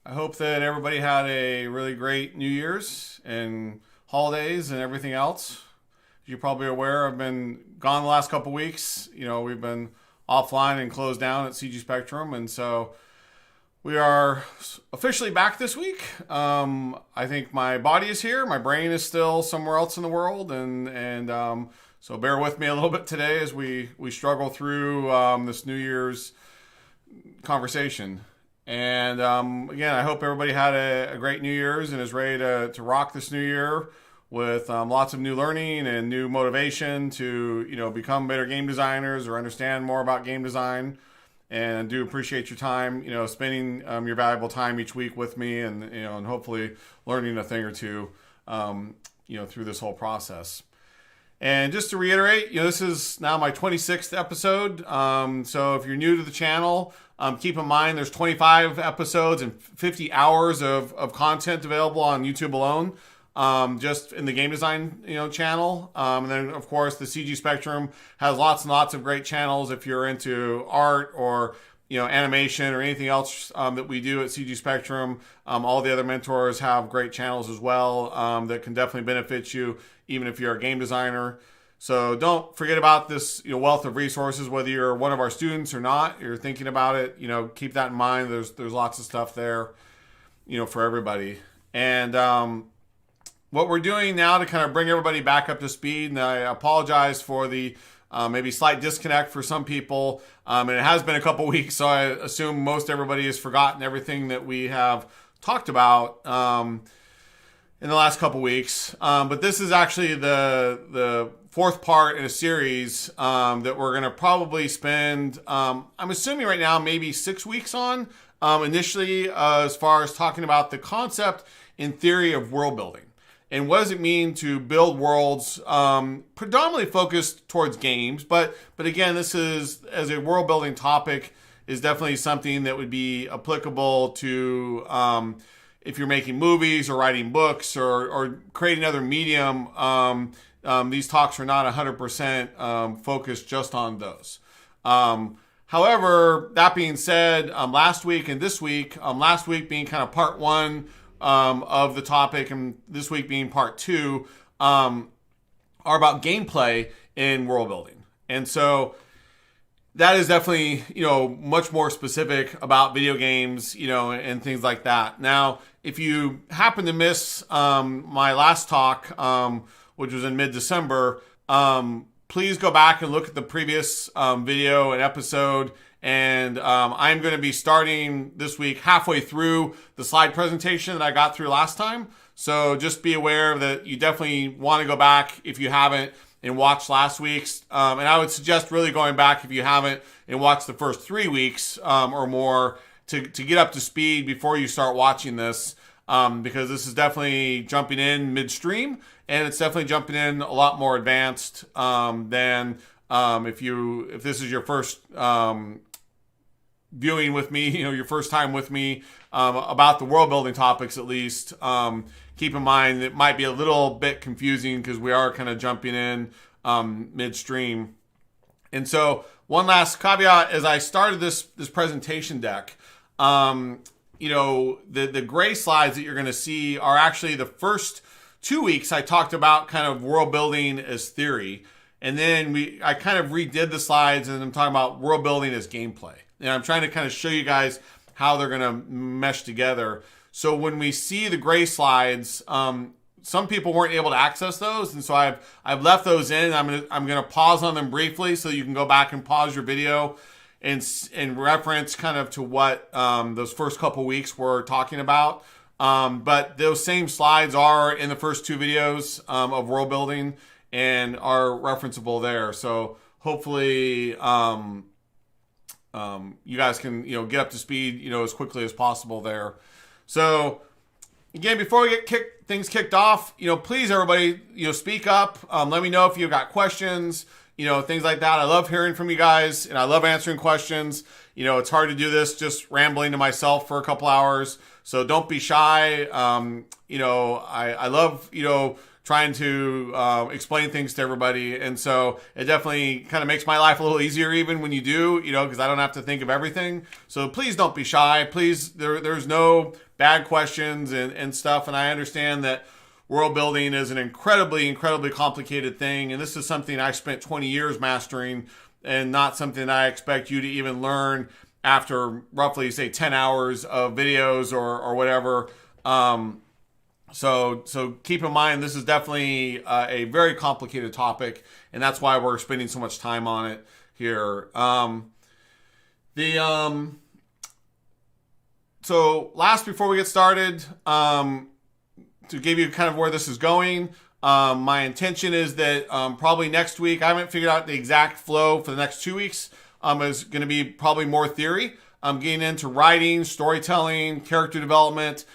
I hope that everybody had a really great New Year's and holidays and everything else. As you're probably aware, I've been gone the last couple weeks. We've been offline and closed down at CG Spectrum, and so we are officially back this week. I think my body is here, my brain is still somewhere else in the world, and so bear with me a little bit today as we struggle through this New Year's conversation. And again, I hope everybody had a great New Year's and is ready to rock this new year with lots of new learning and new motivation to become better game designers or understand more about game design. And I do appreciate your time, spending your valuable time each week with me, and hopefully learning a thing or two, through this whole process. And just to reiterate, this is now my 26th episode. So if you're new to the channel, keep in mind there's 25 episodes and 50 hours of content available on YouTube alone, just in the game design channel. And then of course the CG Spectrum has lots and lots of great channels if you're into art or animation or anything else that we do at CG Spectrum. All the other mentors have great channels as well that can definitely benefit you, even if you're a game designer. So don't forget about this wealth of resources, whether you're one of our students or not. You're thinking about it, keep that in mind. There's lots of stuff there, for everybody. And what we're doing now to kind of bring everybody back up to speed, and I apologize for the maybe slight disconnect for some people. And it has been a couple weeks, so I assume most everybody has forgotten everything that we have talked about in the last couple weeks. But this is actually the fourth part in a series that we're going to probably spend, I'm assuming right now, maybe 6 weeks on. Initially, as far as talking about the concept and theory of world building. And what does it mean to build worlds predominantly focused towards games? But again, this is, as a world building topic, is definitely something that would be applicable to if you're making movies or writing books or creating other medium. These talks are not 100% focused just on those. However, that being said, last week and this week, last week being kind of part one of the topic, and this week being part two, are about gameplay in world building. And so that is definitely, much more specific about video games, and things like that. Now, if you happen to miss my last talk, which was in mid-December, please go back and look at the previous video and episode. And I'm going to be starting this week halfway through the slide presentation that I got through last time. So just be aware that you definitely want to go back if you haven't and watch last week's. And I would suggest really going back if you haven't and watch the first 3 weeks or more to get up to speed before you start watching this. Because this is definitely jumping in midstream, and it's definitely jumping in a lot more advanced than if this is your first viewing with me, your first time with me about the world building topics. At least keep in mind it might be a little bit confusing because we are kind of jumping in midstream. And so one last caveat as I started this presentation deck. The gray slides that you're going to see are actually the first 2 weeks I talked about kind of world building as theory. And then I kind of redid the slides and I'm talking about world building as gameplay. And I'm trying to kind of show you guys how they're going to mesh together. So when we see the gray slides, some people weren't able to access those. And so I've left those in. I'm going to pause on them briefly so you can go back and pause your video and reference kind of to what those first couple weeks were talking about. But those same slides are in the first 2 videos of world building and are referenceable there. So hopefully you guys can get up to speed as quickly as possible there. So again, before we get things kicked off, please everybody speak up. Let me know if you've got questions. Things like that. I love hearing from you guys and I love answering questions. It's hard to do this just rambling to myself for a couple hours. So don't be shy. I love, trying to explain things to everybody. And so it definitely kind of makes my life a little easier even when you do, because I don't have to think of everything. So please don't be shy. Please, there's no bad questions and stuff. And I understand that world building is an incredibly, incredibly complicated thing. And this is something I spent 20 years mastering, and not something I expect you to even learn after roughly, say, 10 hours of videos or whatever. So keep in mind, this is definitely a very complicated topic, and that's why we're spending so much time on it here. So last, before we get started, to give you kind of where this is going, my intention is that probably next week, I haven't figured out the exact flow for the next 2 weeks, is going to be probably more theory. I'm getting into writing, storytelling, character development,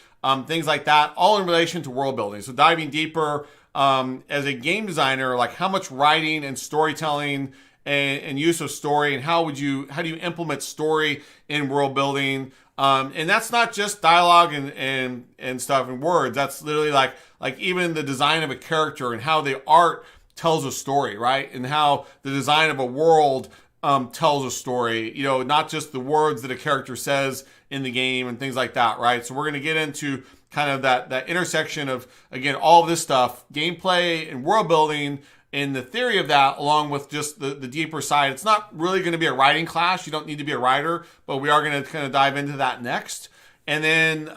things like that, all in relation to world building. So diving deeper as a game designer, like how much writing and storytelling and use of story, and how do you implement story in world building? And that's not just dialogue and stuff and words. That's literally like even the design of a character and how the art tells a story, right? And how the design of a world tells a story, not just the words that a character says in the game and things like that, right? So we're going to get into kind of that intersection of, again, all of this stuff, gameplay and world building, and the theory of that, along with just the deeper side. It's not really going to be a writing class. You don't need to be a writer, but we are going to kind of dive into that next. And then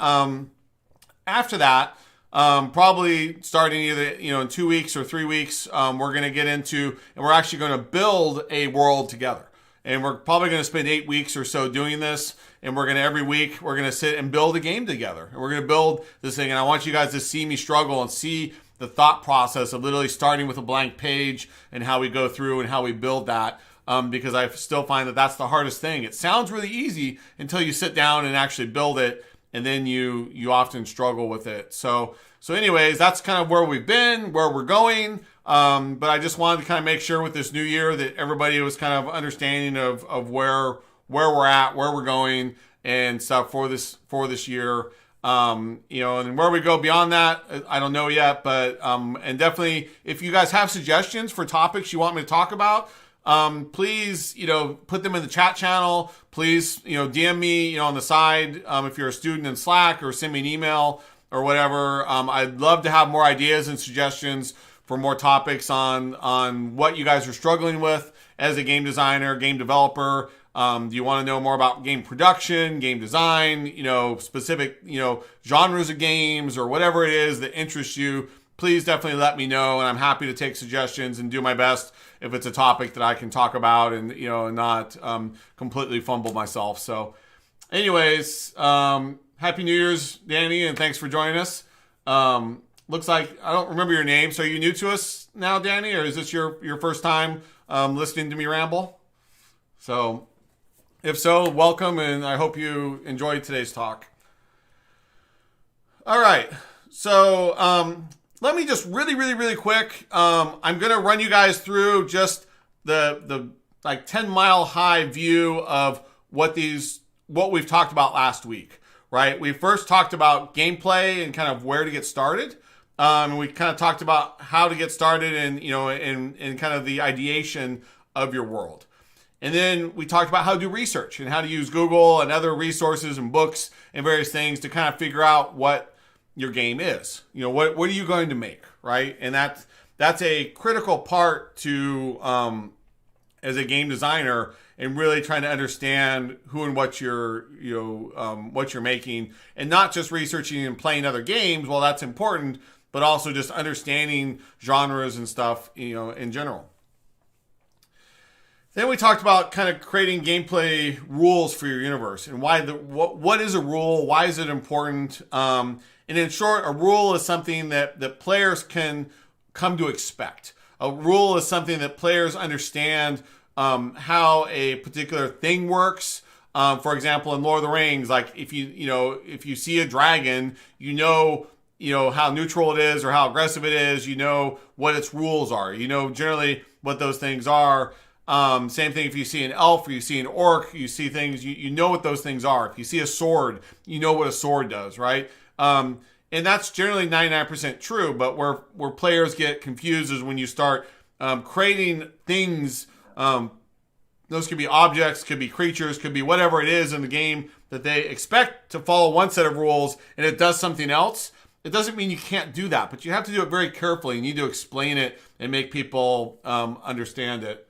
after that, probably starting either in 2 weeks or 3 weeks, we're going to get into, and we're actually going to build a world together. And we're probably going to spend 8 weeks or so doing this. And we're going to, every week, we're going to sit and build a game together. And we're going to build this thing. And I want you guys to see me struggle and see the thought process of literally starting with a blank page and how we go through and how we build that. Because I still find that that's the hardest thing. It sounds really easy until you sit down and actually build it. And then you often struggle with it. So anyways, that's kind of where we've been, where we're going. But I just wanted to kind of make sure with this new year that everybody was kind of understanding of where we're at, where we're going, and stuff for this year. And where we go beyond that, I don't know yet. But and definitely, if you guys have suggestions for topics you want me to talk about, please, put them in the chat channel. Please, DM me, on the side, if you're a student in Slack, or send me an email or whatever. I'd love to have more ideas and suggestions for more topics on what you guys are struggling with as a game designer, game developer. Do you want to know more about game production, game design, specific, genres of games, or whatever it is that interests you? Please definitely let me know, and I'm happy to take suggestions and do my best if it's a topic that I can talk about and, not completely fumble myself. So anyways, Happy New Year's, Danny, and thanks for joining us. Looks like, I don't remember your name, so are you new to us now, Danny, or is this your first time listening to me ramble? So if so, welcome, and I hope you enjoyed today's talk. All right, so let me just really, really, really quick. I'm going to run you guys through just the like 10-mile high view of what we've talked about last week, right? We first talked about gameplay and kind of where to get started. We kind of talked about how to get started and, in kind of the ideation of your world. And then we talked about how to do research and how to use Google and other resources and books and various things to kind of figure out what your game is. What are you going to make, right? And that's a critical part to as a game designer, and really trying to understand who and what you're making, and not just researching and playing other games. Well, that's important, but also just understanding genres and stuff, in general. Then we talked about kind of creating gameplay rules for your universe and why what is a rule? Why is it important? And in short, a rule is something that players can come to expect. A rule is something that players understand how a particular thing works. For example, in Lord of the Rings, like if you see a dragon, how neutral it is or how aggressive it is. What its rules are. Generally what those things are. Same thing if you see an elf or you see an orc, you see things, you know what those things are. If you see a sword, you know what a sword does, right? And that's generally 99% true, but where players get confused is when you start creating things. Those could be objects, could be creatures, could be whatever it is in the game that they expect to follow one set of rules and it does something else. It doesn't mean you can't do that, but you have to do it very carefully. You need to explain it and make people understand it.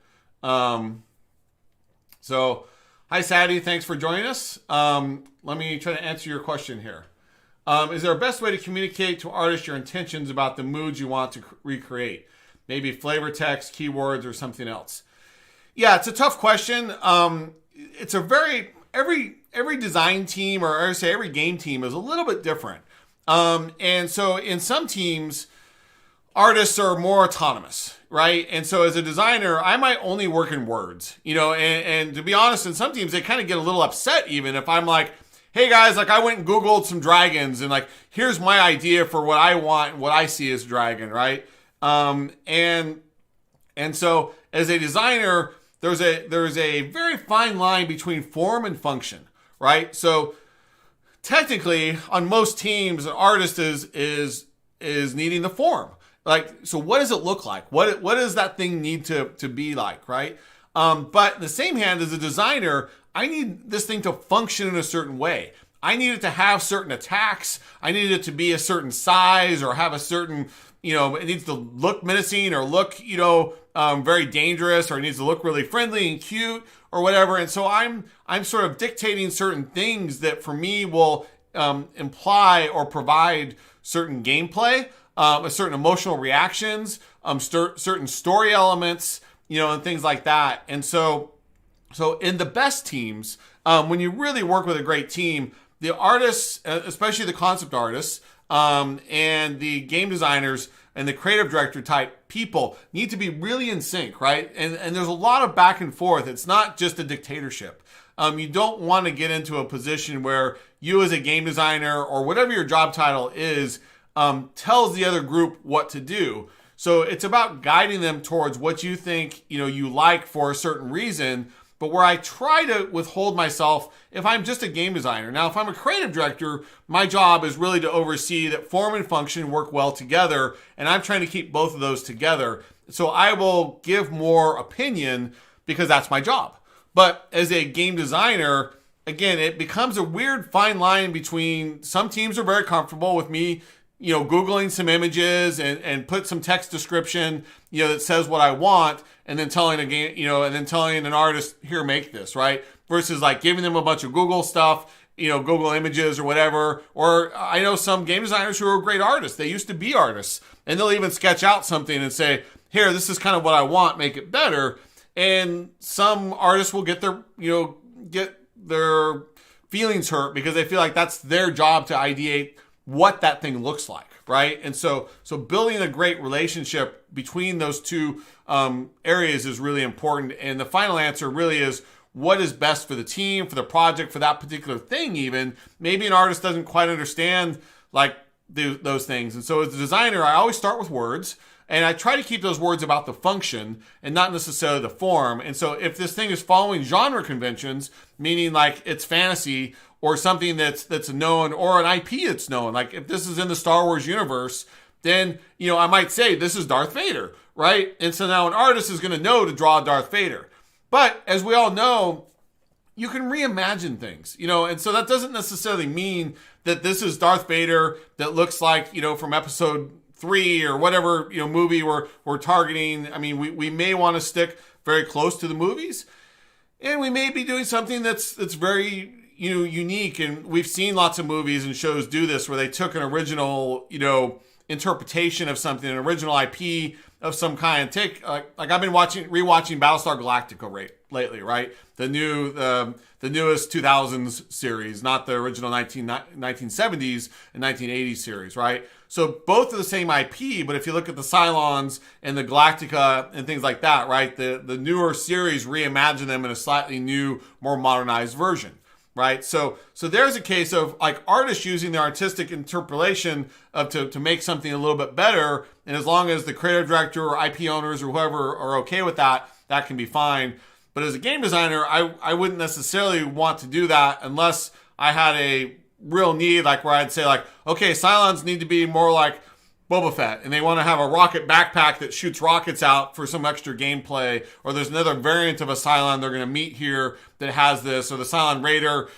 So, hi, Sadie. Thanks for joining us. Let me try to answer your question here. Is there a best way to communicate to artists your intentions about the moods you want to recreate? Maybe flavor text, keywords, or something else. Yeah, it's a tough question. It's a very every design team, or I would say every game team, is a little bit different. And so in some teams, artists are more autonomous, right? And so as a designer, I might only work in words, and to be honest, in some teams, they kind of get a little upset even if I'm like, hey guys, like I went and Googled some dragons and like, here's my idea for what I want and what I see as dragon, right? And so as a designer, there's a very fine line between form and function, right? So technically, on most teams, an artist is needing the form. Like, so what does it look like? What does that thing need to be like, right? But in the same hand, as a designer, I need this thing to function in a certain way. I need it to have certain attacks. I need it to be a certain size or have a certain, it needs to look menacing or look, very dangerous, or it needs to look really friendly and cute or whatever. And so I'm sort of dictating certain things that for me will imply or provide certain gameplay, certain emotional reactions, certain story elements, and things like that. And so in the best teams, when you really work with a great team, the artists, especially the concept artists, and the game designers and the creative director type people need to be really in sync, right? And there's a lot of back and forth. It's not just a dictatorship. You don't want to get into a position where you as a game designer or whatever your job title is, tells the other group what to do. So it's about guiding them towards what you think, you like for a certain reason, but where I try to withhold myself if I'm just a game designer. Now, if I'm a creative director, my job is really to oversee that form and function work well together, and I'm trying to keep both of those together. So I will give more opinion because that's my job. But as a game designer, again, it becomes a weird fine line between some teams are very comfortable with me, Googling some images and put some text description, that says what I want, and then telling a game, and then telling an artist, here, make this, right? Versus like giving them a bunch of Google stuff, Google images or whatever. Or I know some game designers who are great artists. They used to be artists, and they'll even sketch out something and say, here, this is kind of what I want, make it better. And some artists will get their feelings hurt because they feel like that's their job to ideate what that thing looks like, right? And so building a great relationship between those two areas is really important. And the final answer really is what is best for the team, for the project, for that particular thing even. Maybe an artist doesn't quite understand like those things. And so as a designer, I always start with words. And I try to keep those words about the function and not necessarily the form. And so if this thing is following genre conventions, meaning like it's fantasy or something that's known, or an IP that's known, like if this is in the Star Wars universe, then, I might say this is Darth Vader, right? And so now an artist is going to know to draw Darth Vader. But as we all know, you can reimagine things, and so that doesn't necessarily mean that this is Darth Vader that looks like, from episode 3 or whatever, movie we're targeting. I mean, we may want to stick very close to the movies, and we may be doing something that's very, unique. And we've seen lots of movies and shows do this where they took an original, interpretation of something, an original IP of some kind. Take like I've been rewatching Battlestar Galactica lately, right? The newest 2000s series, not the original 1970s and 1980s series, right? So both are the same IP, but if you look at the Cylons and the Galactica and things like that, right? The newer series reimagine them in a slightly new, more modernized version, right? So there's a case of like artists using their artistic interpolation to make something a little bit better, and as long as the creative director or IP owners or whoever are okay with that, that can be fine. But as a game designer, I wouldn't necessarily want to do that unless I had a real need, like where I'd say like, okay, Cylons need to be more like Boba Fett, and they want to have a rocket backpack that shoots rockets out for some extra gameplay, or there's another variant of a Cylon they're going to meet here that has this, or the Cylon Raider,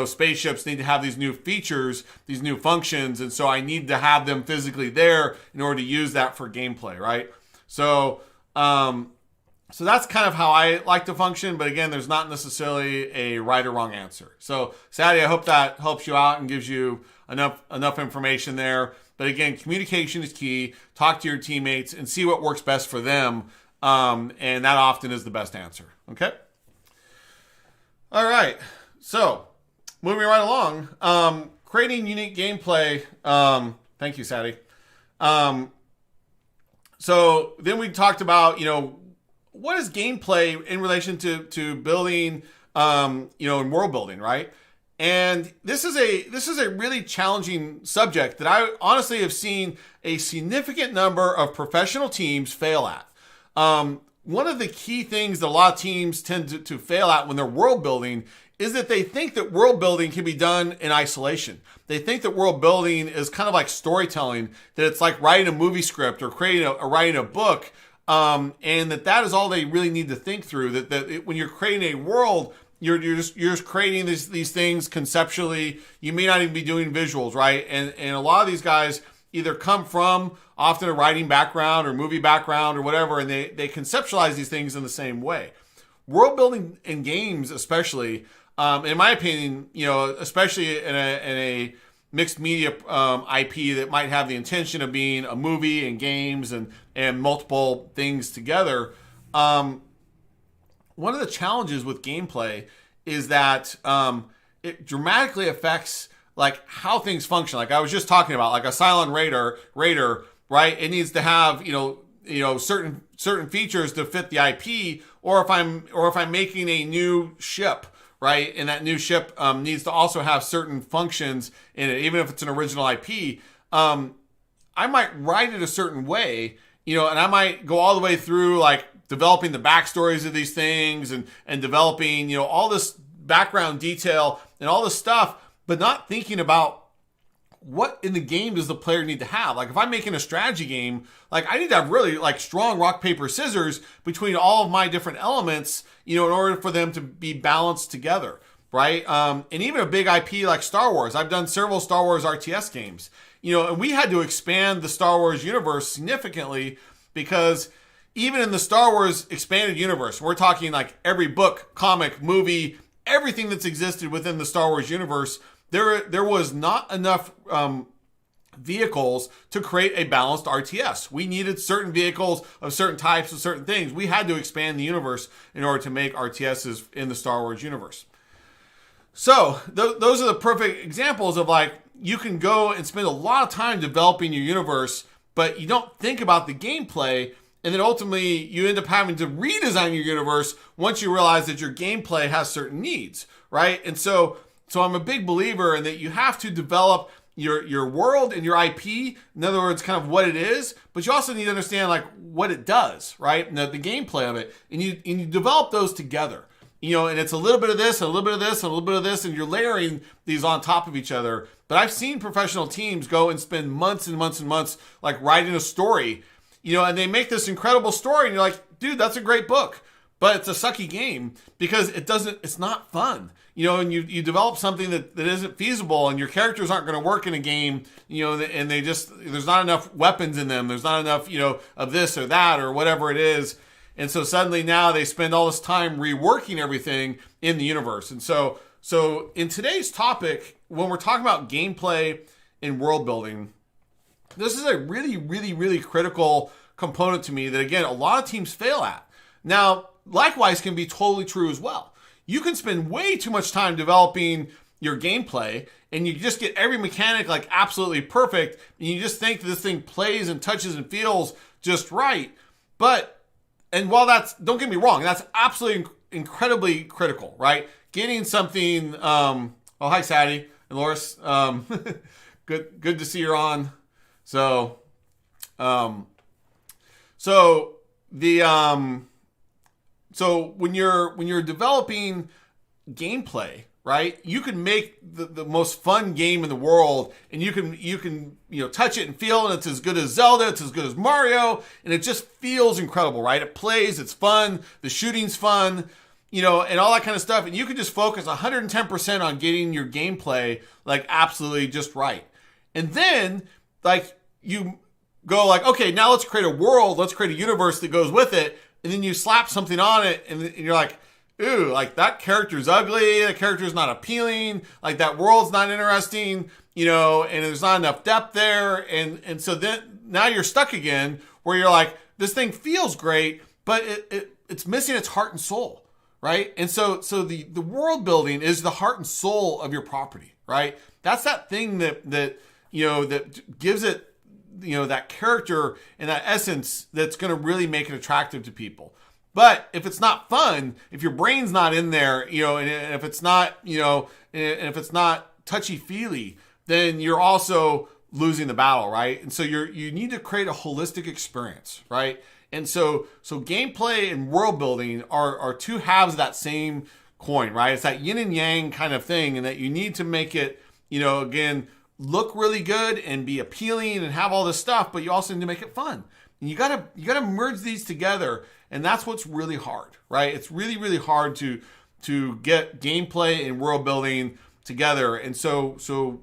spaceships need to have these new features, these new functions, and so I need to have them physically there in order to use that for gameplay, right? So that's kind of how I like to function, but again, there's not necessarily a right or wrong answer. So, Sadie, I hope that helps you out and gives you enough information there. But again, communication is key. Talk to your teammates and see what works best for them, and that often is the best answer. Okay? All right. So, moving right along, creating unique gameplay. Thank you, Sadie. So then we talked about, what is gameplay in relation to building, in world building, right? And this is a really challenging subject that I honestly have seen a significant number of professional teams fail at. One of the key things that a lot of teams tend to fail at when they're world building is that they think that world building can be done in isolation. They think that world building is kind of like storytelling, that it's like writing a movie script or writing a book, and that is all they really need to think through. When you're creating a world, you're just creating these things conceptually. You may not even be doing visuals, right? And a lot of these guys either come from often a writing background or movie background or whatever, and they conceptualize these things in the same way. World building in games, especially, in my opinion, especially in a mixed media IP that might have the intention of being a movie and games and multiple things together. One of the challenges with gameplay is that it dramatically affects like how things function. Like I was just talking about, like a Cylon Raider, right? It needs to have certain features to fit the IP, or if I'm making a new ship, right? And that new ship needs to also have certain functions in it, even if it's an original IP. I might write it a certain way, and I might go all the way through like developing the backstories of these things and developing, all this background detail and all this stuff, but not thinking about what in the game does the player need to have. Like if I'm making a strategy game, like I need to have really like strong rock, paper, scissors between all of my different elements, in order for them to be balanced together, right? And even a big IP like Star Wars. I've done several Star Wars RTS games, and we had to expand the Star Wars universe significantly because even in the Star Wars expanded universe, we're talking like every book, comic, movie, everything that's existed within the Star Wars universe, there was not enough vehicles to create a balanced RTS. We needed certain vehicles of certain types of certain things. We had to expand the universe in order to make RTSs in the Star Wars universe. So those are the perfect examples of like, you can go and spend a lot of time developing your universe, but you don't think about the gameplay. And then ultimately you end up having to redesign your universe once you realize that your gameplay has certain needs, right? And so I'm a big believer in that you have to develop your world and your IP, in other words, kind of what it is, but you also need to understand like what it does, right? And the gameplay of it. And you develop those together, and it's a little bit of this, a little bit of this, a little bit of this, and you're layering these on top of each other. But I've seen professional teams go and spend months and months and months like writing a story, and they make this incredible story, and you're like, dude, that's a great book, but it's a sucky game because it's not fun, and you develop something that isn't feasible, and your characters aren't going to work in a game, and there's not enough weapons in them, there's not enough, of this or that or whatever it is, and so suddenly now they spend all this time reworking everything in the universe. And so in today's topic, when we're talking about gameplay and world building, this is a really, really, really critical component to me that, again, a lot of teams fail at. Now, likewise can be totally true as well. You can spend way too much time developing your gameplay and you just get every mechanic like absolutely perfect, and you just think that this thing plays and touches and feels just right. And while don't get me wrong, that's absolutely incredibly critical, right? Getting something, oh, hi, Sadie and Loris. Good to see you're on. So when you're developing gameplay, right? You can make the most fun game in the world, and you can touch it and feel, and it's as good as Zelda, it's as good as Mario, and it just feels incredible, right? It plays, it's fun, the shooting's fun, and all that kind of stuff, and you can just focus 110% on getting your gameplay like absolutely just right. And then like you go like, okay, now let's create a world, let's create a universe that goes with it, and then you slap something on it, and you're like, ooh, like that character's ugly, the character's not appealing, like that world's not interesting, and there's not enough depth there. And so then now you're stuck again where you're like, this thing feels great, but it's missing its heart and soul, right? And so the world building is the heart and soul of your property, right? That's that thing that gives it, that character and that essence that's going to really make it attractive to people. But if it's not fun, if your brain's not in there, and if it's not, and if it's not touchy-feely, then you're also losing the battle, right? And so you need to create a holistic experience, right? And so gameplay and world building are two halves of that same coin, right? It's that yin and yang kind of thing, and that you need to make it, again, look really good and be appealing and have all this stuff, but you also need to make it fun. And you gotta merge these together. And that's what's really hard, right? It's really, really hard to get gameplay and world building together. And so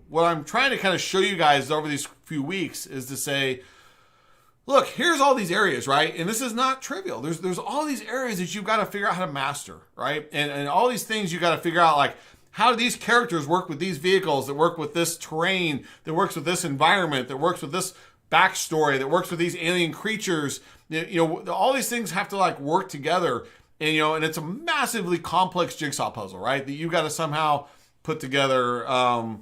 what I'm trying to kind of show you guys over these few weeks is to say, look, here's all these areas, right? And this is not trivial. There's all these areas that you've got to figure out how to master, right? And all these things you got to figure out, like, how do these characters work with these vehicles, that work with this terrain, that works with this environment, that works with this backstory, that works with these alien creatures. All these things have to like work together, and it's a massively complex jigsaw puzzle, right? That you got to somehow put together. I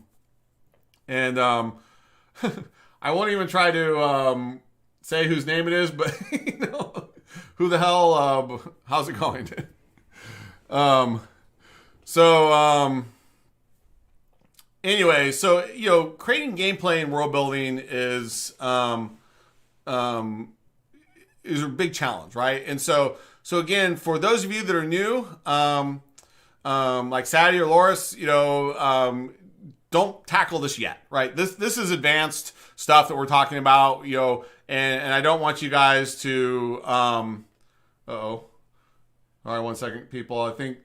won't even try to say whose name it is, but who the hell? How's it going? Anyway, creating gameplay and world building is a big challenge, right? And so again, for those of you that are new, like Sadie or Loris, don't tackle this yet, right? This is advanced stuff that we're talking about, and I don't want you guys to, all right, 1 second, people. I think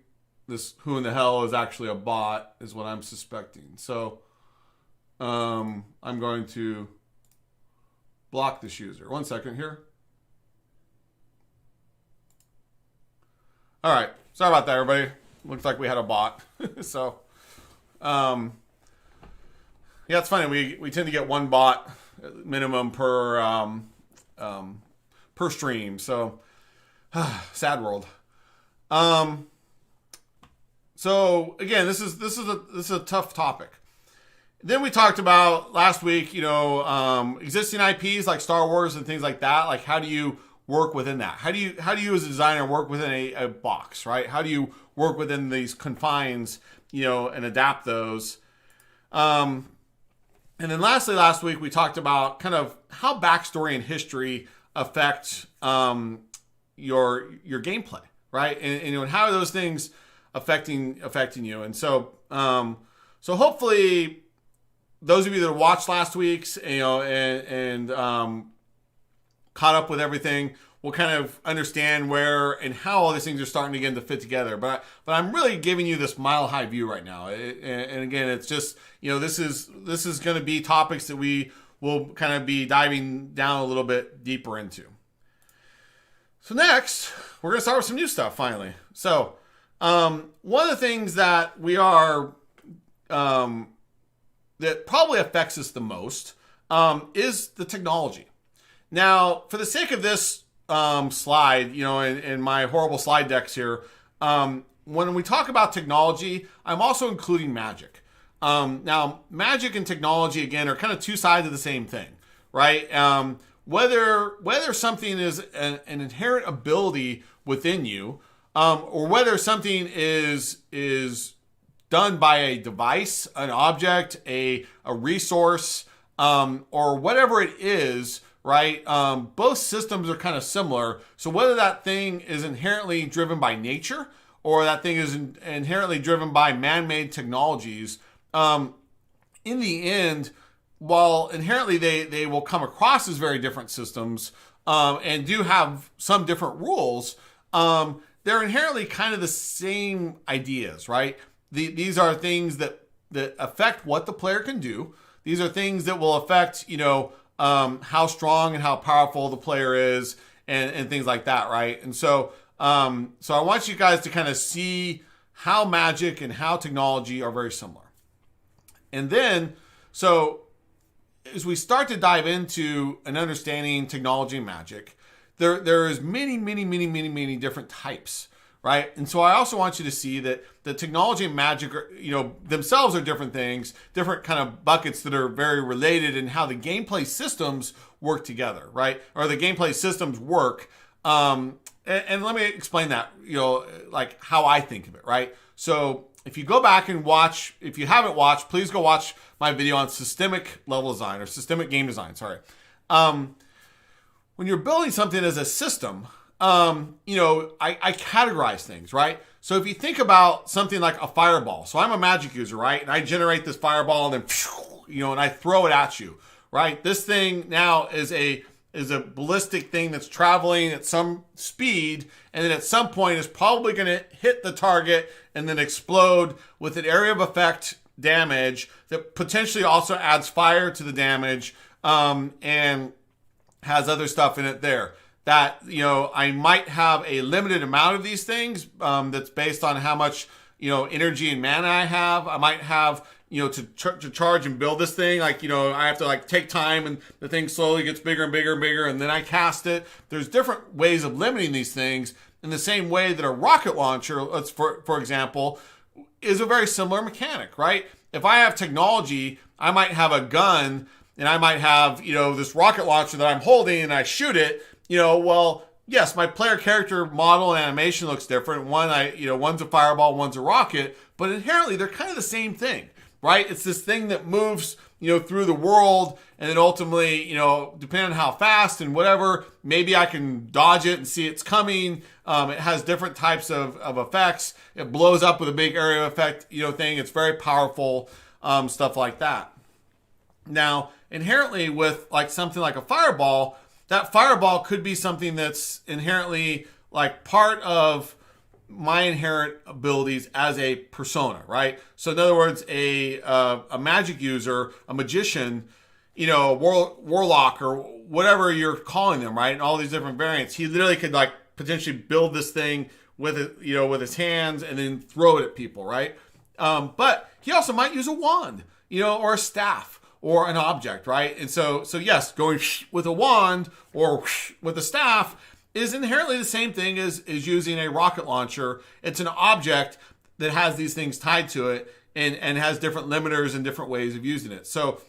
this who in the hell is actually a bot is what I'm suspecting. So, I'm going to block this user. 1 second here. All right. Sorry about that, everybody. Looks like we had a bot. So, yeah, it's funny. We tend to get one bot minimum per stream. So, sad world. So again, this is a tough topic. Then we talked about last week, existing IPs like Star Wars and things like that. Like, how do you work within that? How do you as a designer work within a box, right? How do you work within these confines, and adapt those? And then lastly, last week we talked about kind of how backstory and history affect your gameplay, right? And how are those things affecting you? And so hopefully those of you that watched last week's, and caught up with everything, will kind of understand where and how all these things are starting again to fit together. But I'm really giving you this mile high view right now. And again, it's just, this is going to be topics that we will kind of be diving down a little bit deeper into. So next, we're going to start with some new stuff finally. So one of the things that we are, that probably affects us the most, is the technology. Now, for the sake of this slide, in my horrible slide decks here, when we talk about technology, I'm also including magic. Now, magic and technology, again, are kind of two sides of the same thing, right? Whether something is an inherent ability within you, or whether something is done by a device, an object, a resource, or whatever it is, right? Both systems are kind of similar. So whether that thing is inherently driven by nature, or that thing is inherently driven by man-made technologies, in the end, while inherently they will come across as very different systems, and do have some different rules, they're inherently kind of the same ideas, right? These are things that affect what the player can do. These are things that will affect, how strong and how powerful the player is, and things like that, right? And so I want you guys to kind of see how magic and how technology are very similar. And then, so as we start to dive into an understanding technology and magic, there is many different types, right? And so I also want you to see that the technology and magic are, themselves are different things, different kind of buckets that are very related in how the gameplay systems work together, right? Or the gameplay systems work. And let me explain that, like how I think of it, right? So if you go back and watch, if you haven't watched, please go watch my video on systemic level design, or systemic game design, sorry. When you're building something as a system, I categorize things, right? So if you think about something like a fireball, so I'm a magic user, right? And I generate this fireball and then, and I throw it at you, right? This thing now is a ballistic thing that's traveling at some speed, and then at some point is probably going to hit the target and then explode with an area of effect damage that potentially also adds fire to the damage, and has other stuff in it there. That, I might have a limited amount of these things, that's based on how much, energy and mana I have. I might have, to charge and build this thing, like, I have to take time, and the thing slowly gets bigger and bigger and bigger, and then I cast it. There's different ways of limiting these things, in the same way that a rocket launcher, for example, is a very similar mechanic, right? If I have technology, I might have a gun, and I might have, this rocket launcher that I'm holding, and I shoot it, well, yes, my player character model and animation looks different. One's a fireball, one's a rocket, but inherently they're kind of the same thing, right? It's this thing that moves, through the world, and then ultimately, depending on how fast and whatever, maybe I can dodge it and see it's coming. It has different types of effects. It blows up with a big area effect, thing. It's very powerful, stuff like that. Now, inherently with something like a fireball, that fireball could be something that's inherently part of my inherent abilities as a persona, right? So in other words, a magic user, a magician, warlock, or whatever you're calling them, right? And all these different variants, he literally could potentially build this thing with it, with his hands, and then throw it at people, right? But he also might use a wand, or a staff, or an object, right? And so yes, going with a wand or with a staff is inherently the same thing as using a rocket launcher. It's an object that has these things tied to it, and has different limiters and different ways of using it. So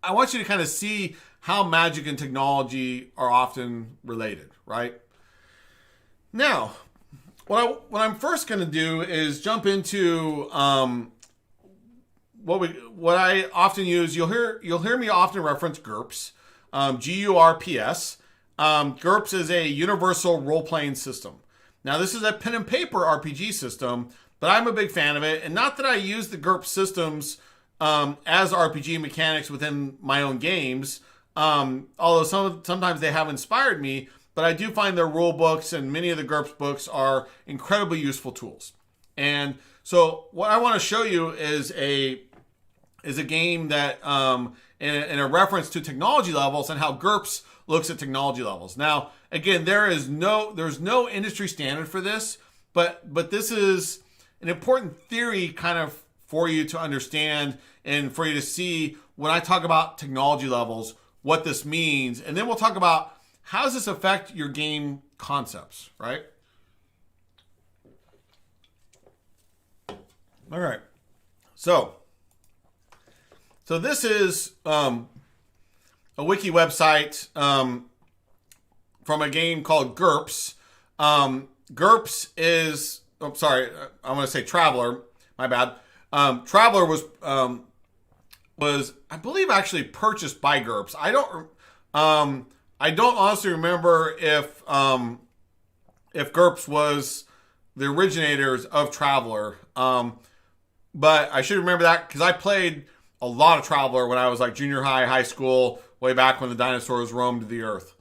I want you to kind of see how magic and technology are often related, right? Now, what I'm first going to do is jump into what I often use. You'll hear me often reference GURPS, GURPS. GURPS is a universal role-playing system. Now, this is a pen and paper RPG system, but I'm a big fan of it. And not that I use the GURPS systems as RPG mechanics within my own games, although sometimes they have inspired me, but I do find their rule books and many of the GURPS books are incredibly useful tools. And so what I want to show you is a game that, in a reference to technology levels and how GURPS looks at technology levels. Now, again, there's no industry standard for this, but this is an important theory kind of for you to understand and for you to see when I talk about technology levels, what this means. And then we'll talk about how does this affect your game concepts, right? All right. So this is a wiki website from a game called GURPS. GURPS is, I'm sorry, I want to say Traveler. My bad. Traveler was I believe actually purchased by GURPS. I don't honestly remember if GURPS was the originators of Traveler. But I should remember that because I played a lot of Traveler when I was like junior high, high school, way back when the dinosaurs roamed the earth.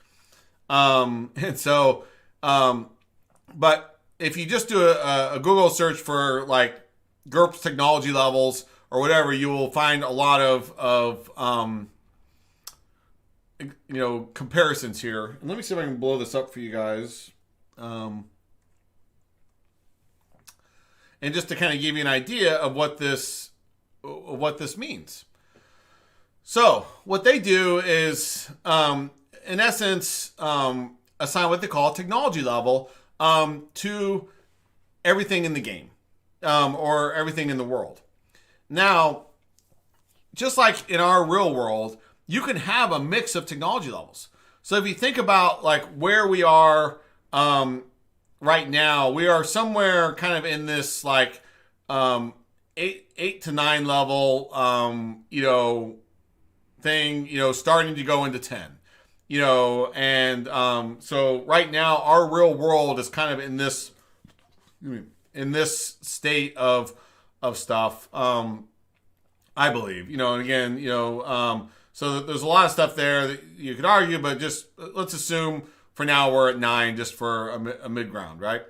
And so, but if you just do a Google search for like GURPS technology levels or whatever, you will find a lot of comparisons here. And let me see if I can blow this up for you guys. And just to kind of give you an idea of what this means. So what they do is, in essence, assign what they call a technology level to everything in the game or everything in the world. Now, just like in our real world, you can have a mix of technology levels. So if you think about like where we are right now, we are somewhere kind of in this like 8 to 9 level, thing, starting to go into 10, and so right now our real world is kind of in this state of stuff, I believe, and again, so there's a lot of stuff there that you could argue, but just let's assume for now we're at 9 just for a mid-ground, right?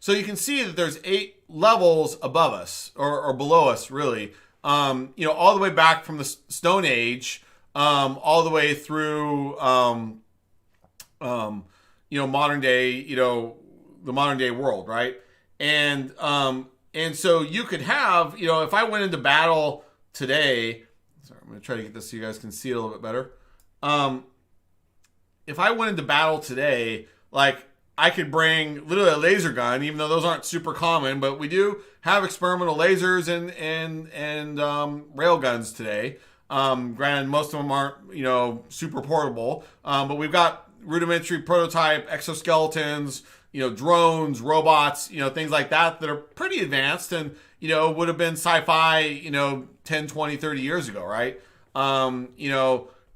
So you can see that there's 8 levels above us or below us, really, all the way back from the Stone Age, all the way through, modern day, the modern day world, right? And so you could have, if I went into battle today, sorry, I'm going to try to get this so you guys can see it a little bit better. If I went into battle today, like I could bring literally a laser gun, even though those aren't super common, but we do have experimental lasers and rail guns today. Granted, most of them aren't, super portable, but we've got rudimentary prototype exoskeletons, drones, robots, things like that are pretty advanced and, would have been sci-fi, 10, 20, 30 years ago, right?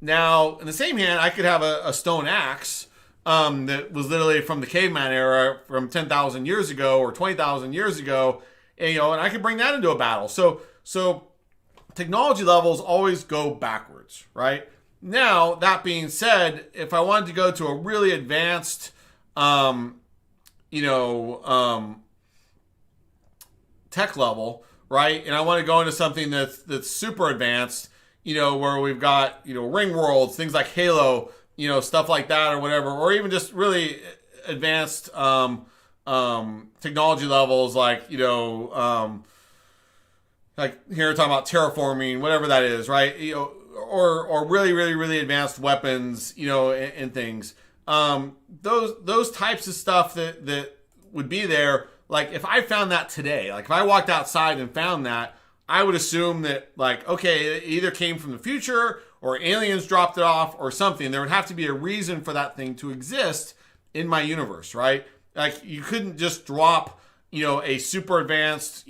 Now, in the same hand, I could have a stone axe that was literally from the caveman era from 10,000 years ago or 20,000 years ago, and I could bring that into a battle. So technology levels always go backwards, right? Now, that being said, if I wanted to go to a really advanced, tech level, right, and I want to go into something that's super advanced, where we've got, ring worlds, things like Halo, stuff like that or whatever, or even just really advanced technology levels like, like here we're talking about terraforming, whatever that is, right? Or really, really, really advanced weapons, and things. Those types of stuff that would be there, like if I found that today, like if I walked outside and found that, I would assume that, like, okay, it either came from the future or aliens dropped it off or something. There would have to be a reason for that thing to exist in my universe, right? Like, you couldn't just drop, a super advanced,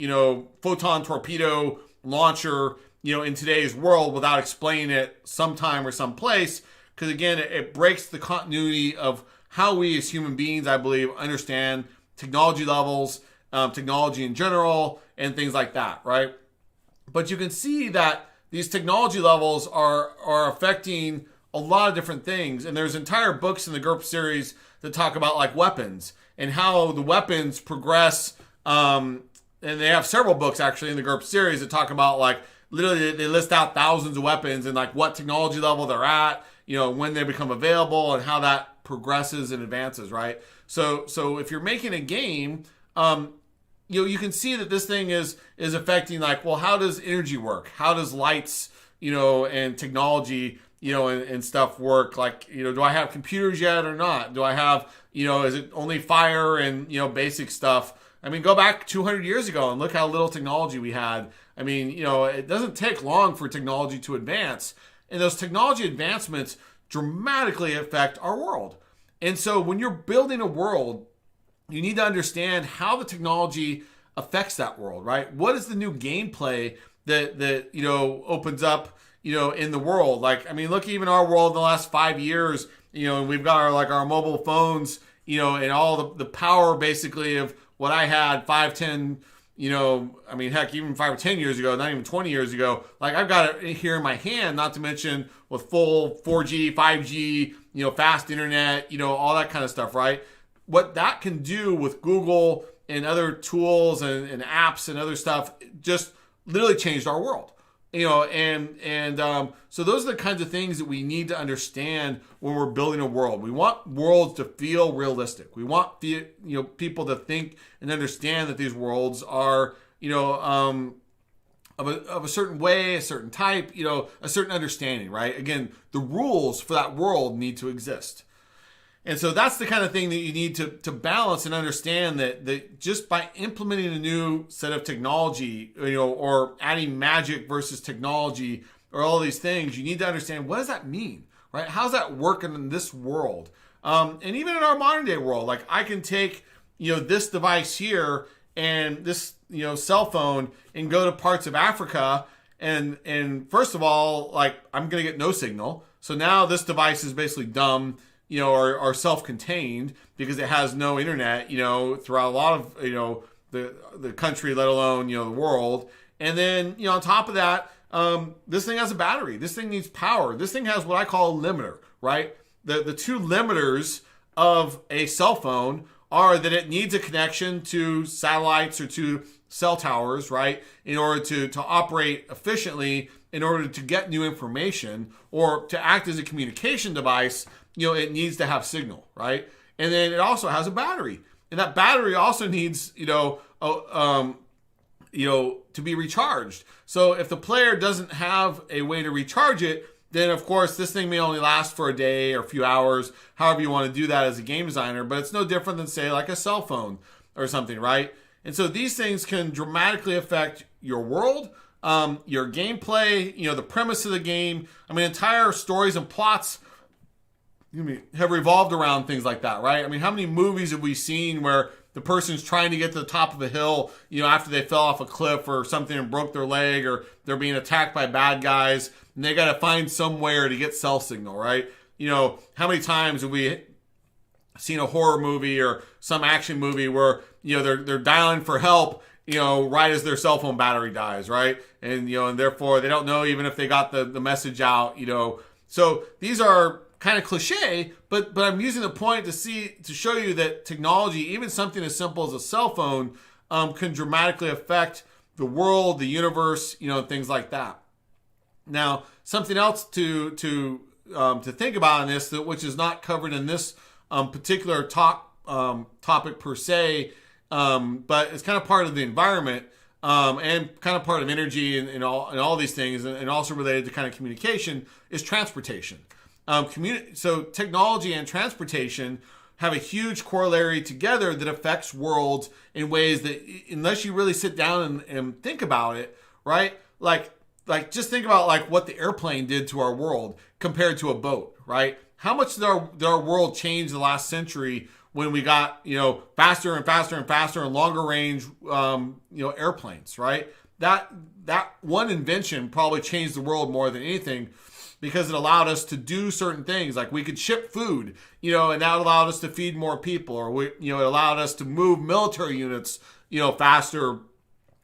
photon torpedo launcher, in today's world without explaining it sometime or someplace. Because, again, it breaks the continuity of how we as human beings, I believe, understand technology levels, technology in general, and things like that, right? But you can see that these technology levels are affecting a lot of different things. And there's entire books in the GURPS series that talk about like weapons and how the weapons progress. And they have several books actually in the GURPS series that talk about like literally they list out thousands of weapons and like what technology level they're at, when they become available and how that progresses and advances, right? So if you're making a game, you can see that this thing is affecting like, well, how does energy work? How does lights, and technology, and stuff work? Like, do I have computers yet or not? Do I have, is it only fire and, basic stuff? I mean, go back 200 years ago and look how little technology we had. I mean, it doesn't take long for technology to advance. And those technology advancements dramatically affect our world. And so when you're building a world, you need to understand how the technology affects that world, right? What is the new gameplay that opens up, in the world? Like, I mean, look, even our world in the last 5 years, and we've got our mobile phones, and all the power basically of what I had 5, 10, I mean, heck, even 5 or 10 years ago, not even 20 years ago. Like, I've got it here in my hand, not to mention with full 4G, 5G, fast internet, all that kind of stuff, right? What that can do with Google and other tools and apps and other stuff just literally changed our world. So those are the kinds of things that we need to understand when we're building a world. We want worlds to feel realistic. We want people to think and understand that these worlds are of a certain way, a certain type, a certain understanding, right? Again, the rules for that world need to exist. And so that's the kind of thing that you need to balance and understand that just by implementing a new set of technology, or adding magic versus technology or all these things, you need to understand, what does that mean, right? How's that working in this world? And even in our modern day world, like I can take, this device here and this, cell phone and go to parts of Africa. And first of all, like I'm going to get no signal. So now this device is basically dumb, or self-contained because it has no internet, throughout a lot of, the country, let alone, the world. And then, on top of that, this thing has a battery. This thing needs power. This thing has what I call a limiter, right? The two limiters of a cell phone are that it needs a connection to satellites or to cell towers, right? In order to operate efficiently, in order to get new information or to act as a communication device, it needs to have signal, right? And then it also has a battery. And that battery also needs, to be recharged. So if the player doesn't have a way to recharge it, then of course this thing may only last for a day or a few hours, however you want to do that as a game designer, but it's no different than say like a cell phone or something, right? And so these things can dramatically affect your world, your gameplay, the premise of the game. I mean, entire stories and plots have revolved around things like that, right? I mean, how many movies have we seen where the person's trying to get to the top of a hill, after they fell off a cliff or something and broke their leg, or they're being attacked by bad guys, and they got to find somewhere to get cell signal, right? How many times have we seen a horror movie or some action movie where, they're dialing for help, right as their cell phone battery dies, right? And, and therefore they don't know even if they got the message out, So these are kind of cliche, but I'm using the point to show you that technology, even something as simple as a cell phone, can dramatically affect the world, the universe, things like that. Now, something else to think about in this, which is not covered in this particular topic per se, but it's kind of part of the environment, and kind of part of energy and all these things, and also related to kind of communication, is transportation. So technology and transportation have a huge corollary together that affects worlds in ways that, unless you really sit down and think about it, right? Like just think about like what the airplane did to our world compared to a boat, right? How much did our world change the last century when we got, faster and faster and faster and longer range, airplanes, right? That one invention probably changed the world more than anything, because it allowed us to do certain things. Like we could ship food, and that allowed us to feed more people, or it allowed us to move military units, faster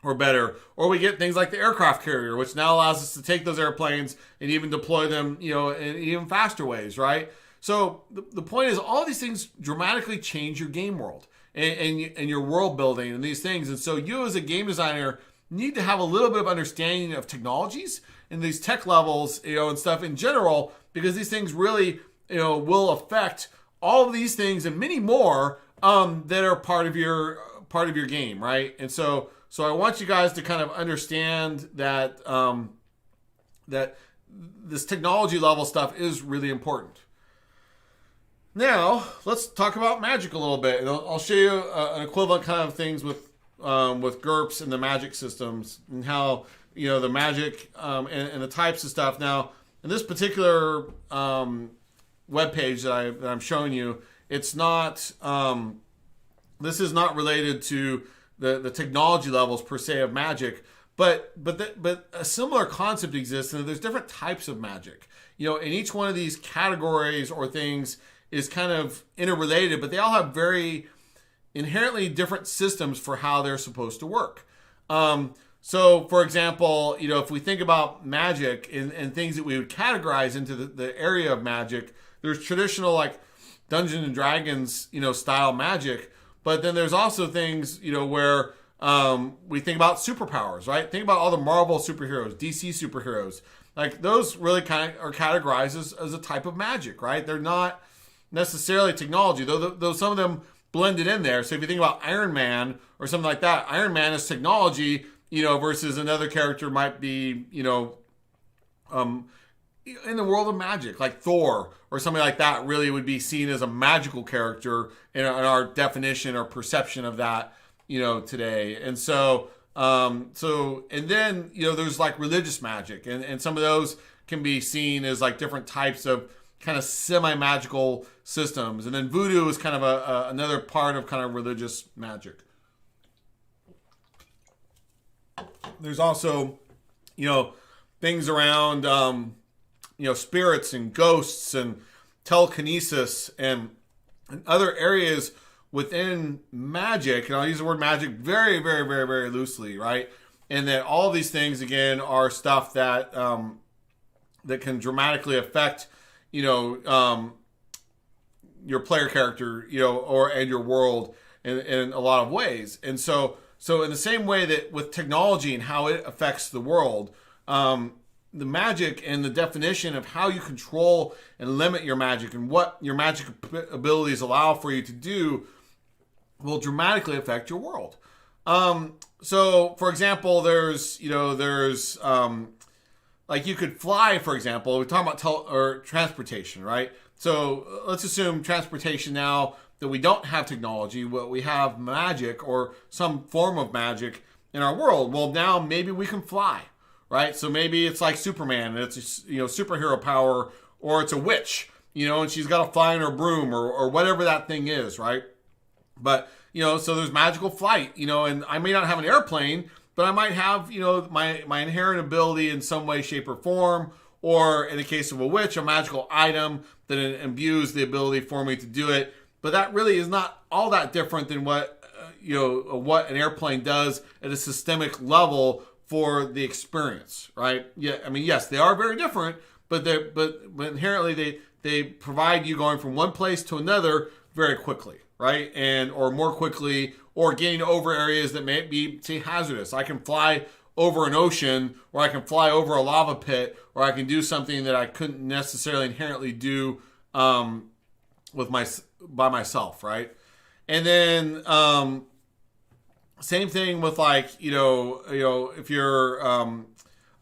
or better. Or we get things like the aircraft carrier, which now allows us to take those airplanes and even deploy them, in even faster ways, right? So the point is, all these things dramatically change your game world and your world building and these things. And so you as a game designer need to have a little bit of understanding of technologies and these tech levels, and stuff in general, because these things really, will affect all of these things and many more that are part of your game, right? And so I want you guys to kind of understand that that this technology level stuff is really important. Now let's talk about magic a little bit, and I'll show you an equivalent kind of things with GURPS and the magic systems, and how the magic and the types of stuff. Now, in this particular web page that I'm showing you, it's not. This is not related to the technology levels per se of magic, but a similar concept exists, and there's different types of magic. And each one of these categories or things is kind of interrelated, but they all have very inherently different systems for how they're supposed to work. So, for example, if we think about magic and things that we would categorize into the area of magic, there's traditional like Dungeons and Dragons, style magic, but then there's also things, where we think about superpowers, right? Think about all the Marvel superheroes, DC superheroes. Like those really kind of are categorized as a type of magic, right? They're not necessarily technology, though some of them blended in there. So if you think about Iron Man or something like that, Iron Man is technology, versus another character might be, in the world of magic, like Thor or something like that, really would be seen as a magical character in our definition or perception of that, today. And so, and then, there's like religious magic, and some of those can be seen as like different types of kind of semi-magical systems. And then voodoo is kind of another part of kind of religious magic. There's also, things around, spirits and ghosts and telekinesis and other areas within magic. And I'll use the word magic very, very, very, very loosely, right? And that all these things, again, are stuff that that can dramatically affect, your player character, and your world in a lot of ways. And so in the same way that with technology and how it affects the world, the magic and the definition of how you control and limit your magic and what your magic abilities allow for you to do will dramatically affect your world. So, for example, there's like you could fly, for example. We're talking about transportation, right? So let's assume transportation now that we don't have technology, but we have magic or some form of magic in our world. Well, now maybe we can fly, right? So maybe it's like Superman, and it's superhero power, or it's a witch, and she's got to fly in her broom or whatever that thing is, right? But so there's magical flight, and I may not have an airplane, but I might have my inherent ability in some way, shape, or form, or in the case of a witch, a magical item that imbues the ability for me to do it. But that really is not all that different than what an airplane does at a systemic level for the experience, right? Yeah, I mean, yes, they are very different, but inherently they provide you going from one place to another very quickly, right? Or more quickly, or getting over areas that may be, say, hazardous. I can fly over an ocean, or I can fly over a lava pit, or I can do something that I couldn't necessarily inherently do by myself, right? And then same thing with like if you're a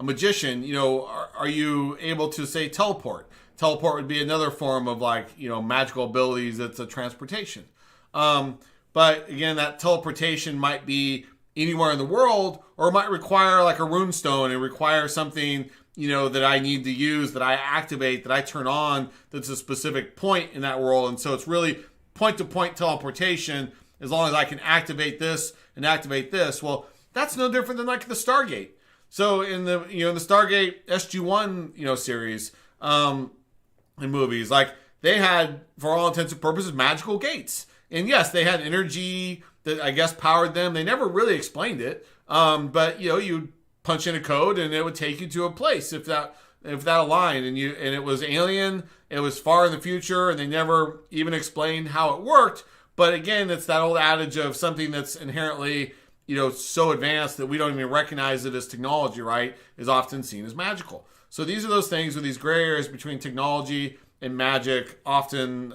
magician, are you able to say teleport? Teleport would be another form of like magical abilities. That's a transportation. But again, that teleportation might be anywhere in the world, or it might require like a rune stone and require something that I need to use, that I activate, that I turn on, that's a specific point in that world. And so it's really point-to-point teleportation as long as I can activate this and activate this. Well, that's no different than like the Stargate. So in the the Stargate SG-1 series in movies, like they had, for all intents and purposes, magical gates. And yes, they had energy that I guess powered them. They never really explained it. But you punch in a code and it would take you to a place if that aligned, and it was alien, it was far in the future, and they never even explained how it worked. But again, it's that old adage of something that's inherently so advanced that we don't even recognize it as technology, right, is often seen as magical. So these are those things where these gray areas between technology and magic often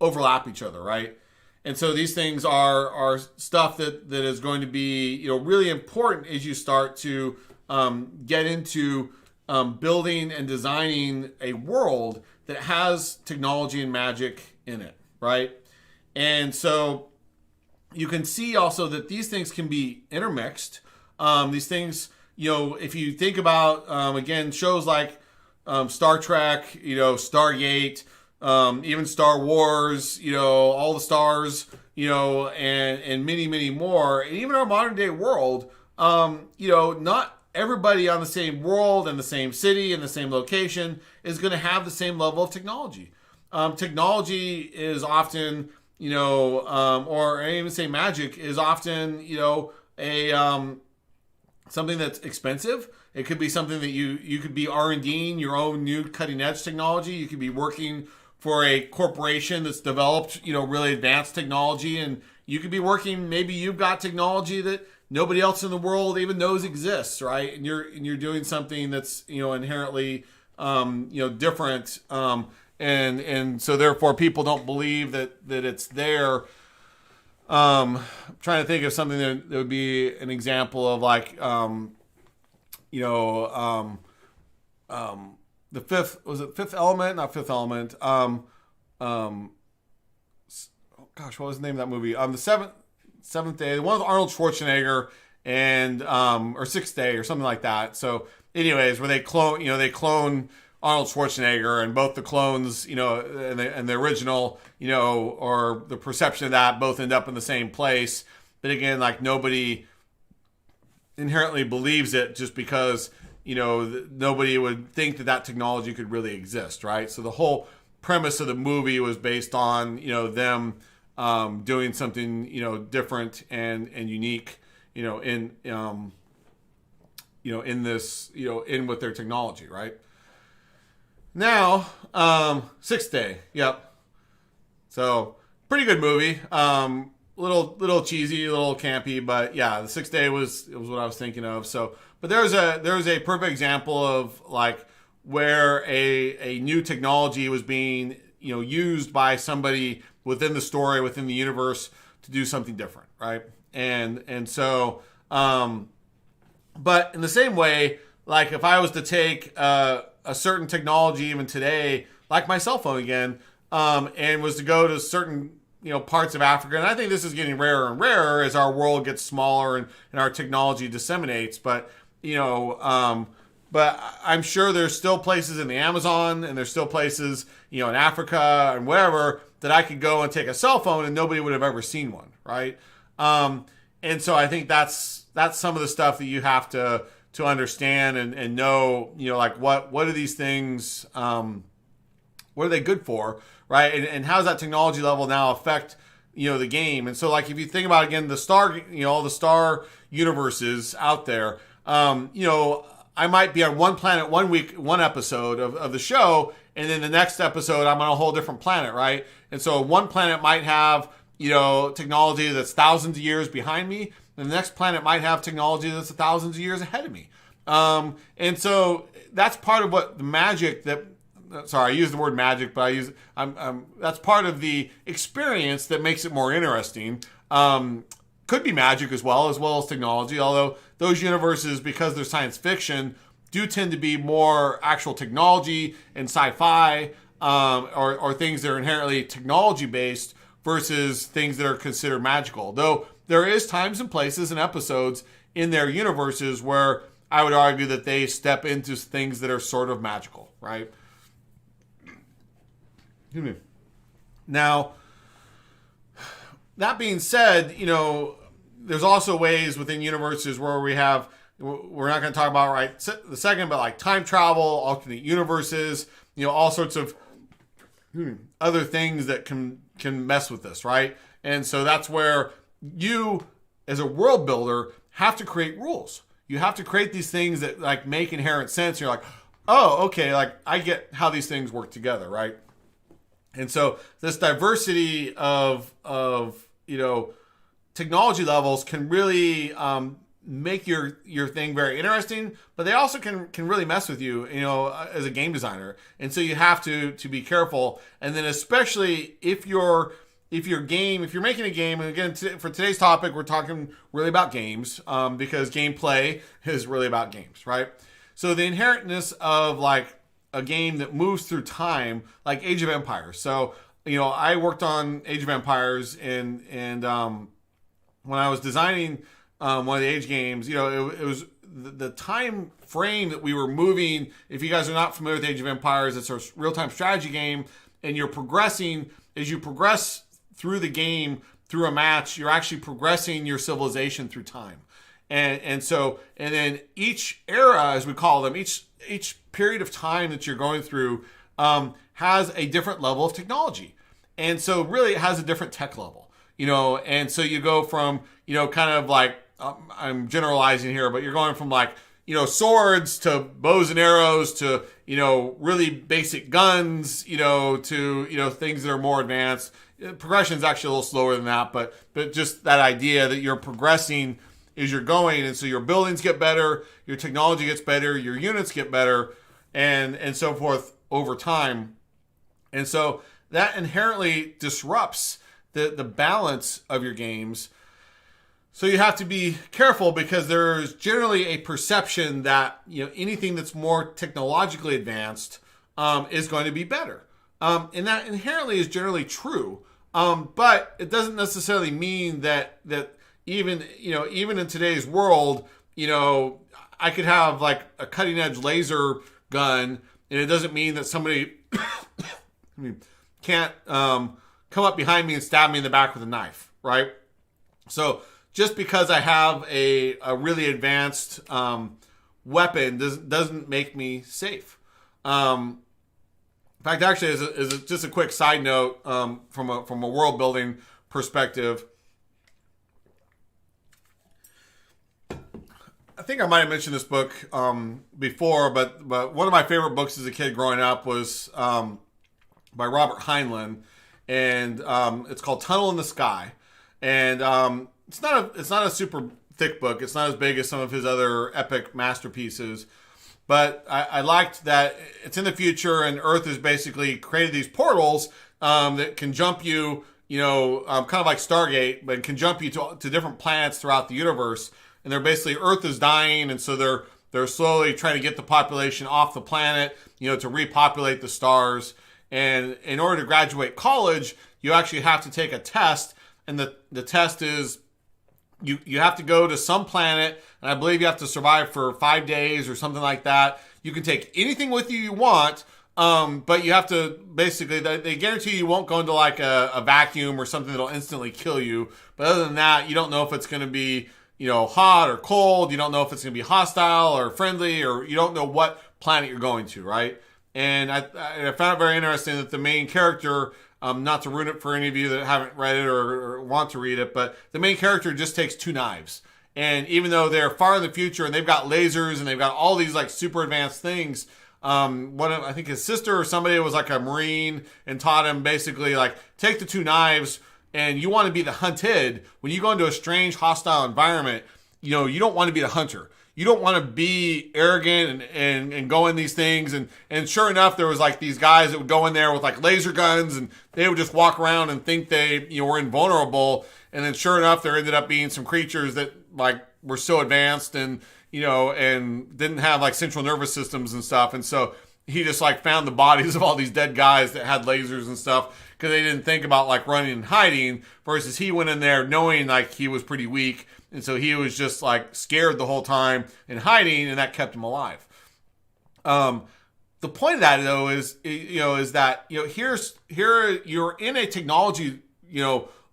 overlap each other, right? And so these things are stuff that is going to be really important as you start to get into building and designing a world that has technology and magic in it, right? And so you can see also that these things can be intermixed. These things, if you think about, again, shows like Star Trek, Stargate, even Star Wars, all the stars, and many, many more. And even our modern day world, not everybody on the same world and the same city and the same location is going to have the same level of technology. Technology is often, or I even say magic is often, a something that's expensive. It could be something that you could be R&Ding your own new cutting edge technology. You could be working for a corporation that's developed, really advanced technology, and you could be working. Maybe you've got technology that nobody else in the world even knows exists, right? And you're doing something that's inherently different, and so therefore people don't believe that it's there. I'm trying to think of something that would be an example of like the Fifth Element, not Fifth Element. Gosh, what was the name of that movie? The Seventh Day, the one with Arnold Schwarzenegger, and or Sixth Day or something like that. So, anyways, where they clone Arnold Schwarzenegger, and both the clones, and the original, or the perception of that, both end up in the same place. But again, like nobody inherently believes it just because nobody would think that technology could really exist, right? So the whole premise of the movie was based on them doing something different and unique in this in with their technology, right? Now, Sixth Day, yep. So pretty good movie. Little cheesy, a little campy, but yeah, the Sixth Day was what I was thinking of. So, but there's a perfect example of like where a new technology was being used by somebody within the story, within the universe, to do something different, right? And so, but in the same way, like if I was to take a certain technology even today, like my cell phone again, and was to go to certain parts of Africa, and I think this is getting rarer and rarer as our world gets smaller and our technology disseminates. But but I'm sure there's still places in the Amazon, and there's still places in Africa and wherever that I could go and take a cell phone and nobody would have ever seen one, right? And so I think that's some of the stuff that you have to understand and know, like what are these things, what are they good for, right? And how does that technology level now affect, the game? And so like if you think about, again, the star, all the star universes out there, I might be on one planet one week, one episode of the show, and then the next episode I'm on a whole different planet, right? And so one planet might have, technology that's thousands of years behind me, and the next planet might have technology that's thousands of years ahead of me. And so that's part of what the magic that, sorry, I use the word magic, but that's part of the experience that makes it more interesting. Could be magic as well as technology, although those universes, because they're science fiction, do tend to be more actual technology and sci-fi, or things that are inherently technology based versus things that are considered magical. Though there is times and places and episodes in their universes where I would argue that they step into things that are sort of magical, right? Now, that being said, there's also ways within universes where we're not going to talk about right the second, but like time travel, alternate universes, all sorts of other things that can mess with this, right? And so that's where you, as a world builder, have to create rules. You have to create these things that like make inherent sense. You're like, oh, okay, like I get how these things work together, right? And so this diversity of technology levels can really make your thing very interesting, but they also can really mess with you, as a game designer. And so you have to be careful. And then especially if you're making a game, and again, for today's topic, we're talking really about games, because gameplay is really about games, right? So the inherentness of like a game that moves through time, like Age of Empires. So, I worked on Age of Empires, and when I was designing one of the Age games, it was the time frame that we were moving. If you guys are not familiar with Age of Empires, it's a real-time strategy game, and you're progressing. As you progress through the game, through a match, you're actually progressing your civilization through time. And then each era, as we call them, each period of time that you're going through has a different level of technology. And so really it has a different tech level, and so you go from, kind of like, I'm generalizing here, but you're going from like, swords to bows and arrows to, really basic guns, to, things that are more advanced. Progression is actually a little slower than that, but just that idea that you're progressing as you're going. And so your buildings get better, your technology gets better, your units get better, and so forth over time. And so that inherently disrupts the balance of your games. So you have to be careful, because there's generally a perception that, anything that's more technologically advanced is going to be better. And that inherently is generally true. But it doesn't necessarily mean that even in today's world, I could have like a cutting edge laser gun, and it doesn't mean that somebody can't come up behind me and stab me in the back with a knife, right? So just because I have a really advanced weapon doesn't make me safe. In fact, actually, as just a quick side note, from a world building perspective, I think I might have mentioned this book before, but one of my favorite books as a kid growing up was by Robert Heinlein, and it's called Tunnel in the Sky. And it's not a super thick book. It's not as big as some of his other epic masterpieces. But I liked that it's in the future, and Earth has basically created these portals that can jump you, kind of like Stargate, but can jump you to different planets throughout the universe. And they're basically, Earth is dying, and so they're slowly trying to get the population off the planet, to repopulate the stars. And in order to graduate college, you actually have to take a test, and the test is you have to go to some planet, and I believe you have to survive for 5 days or something like that. You can take anything with you want, but you have to basically, they guarantee you won't go into like a vacuum or something that'll instantly kill you. But other than that, you don't know if it's going to be, hot or cold. You don't know if it's going to be hostile or friendly, or you don't know what planet you're going to, right? And I found it very interesting that the main character, not to ruin it for any of you that haven't read it or want to read it, but the main character just takes 2 knives. And even though they're far in the future and they've got lasers and they've got all these like super advanced things, I think his sister or somebody was like a Marine and taught him basically like, take the 2 knives, and you want to be the hunted. When you go into a strange, hostile environment, you don't want to be the hunter. You don't want to be arrogant and go in these things. And sure enough, there was like these guys that would go in there with like laser guns, and they would just walk around and think they were invulnerable. And then sure enough, there ended up being some creatures that like were so advanced and and didn't have like central nervous systems and stuff. And so he just like found the bodies of all these dead guys that had lasers and stuff, because they didn't think about like running and hiding, versus he went in there knowing like he was pretty weak. And so he was just like scared the whole time and hiding, and that kept him alive. The point of that though is that, here you're in a technology,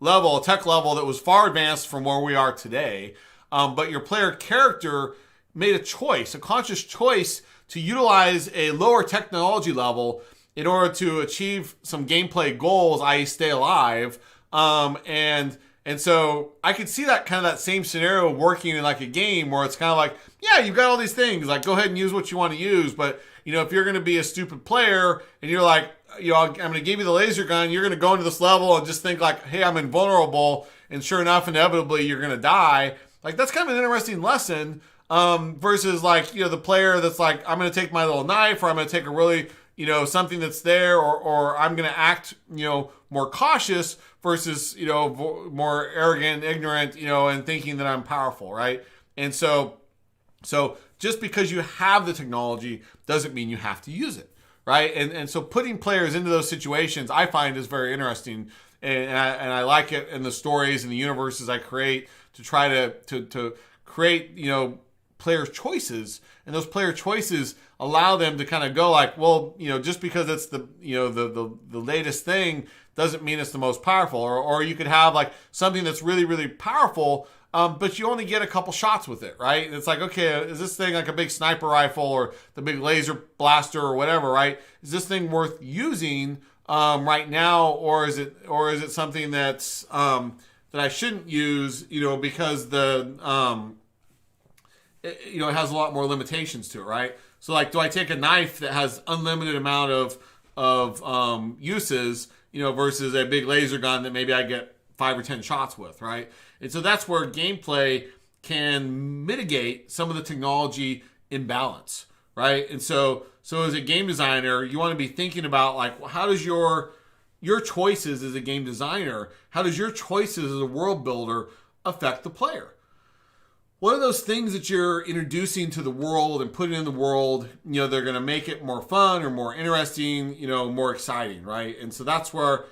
level, a tech level that was far advanced from where we are today. But your player character made a conscious choice to utilize a lower technology level in order to achieve some gameplay goals, i.e. stay alive. And so I could see that kind of that same scenario working in like a game where it's kind of like, yeah, you've got all these things, like go ahead and use what you want to use. But, if you're going to be a stupid player and you're like, I'm going to give you the laser gun, you're going to go into this level and just think like, hey, I'm invulnerable. And sure enough, inevitably you're going to die. Like that's kind of an interesting lesson, versus like, the player that's like, I'm going to take my little knife, or I'm going to take a really, something that's there, or I'm going to act, more cautious versus, more arrogant, ignorant, and thinking that I'm powerful, right? And so just because you have the technology doesn't mean you have to use it, right? And so putting players into those situations, I find is very interesting, and I like it in the stories and the universes I create to try to create, players' choices, and those player choices allow them to kind of go like, well, just because it's the latest thing doesn't mean it's the most powerful, or you could have like something that's really, really powerful, but you only get a couple shots with it, right? And it's like, okay, is this thing like a big sniper rifle or the big laser blaster or whatever, right? Is this thing worth using right now, or is it something that's that I shouldn't use, because it has a lot more limitations to it, right? So like, do I take a knife that has unlimited amount of uses, versus a big laser gun that maybe I get 5 or 10 shots with, right? And so that's where gameplay can mitigate some of the technology imbalance, right? And so as a game designer, you want to be thinking about like, how does your choices as a game designer, how does your choices as a world builder affect the player? What are those things that you're introducing to the world and putting in the world, they're going to make it more fun or more interesting, more exciting, right? And so that's where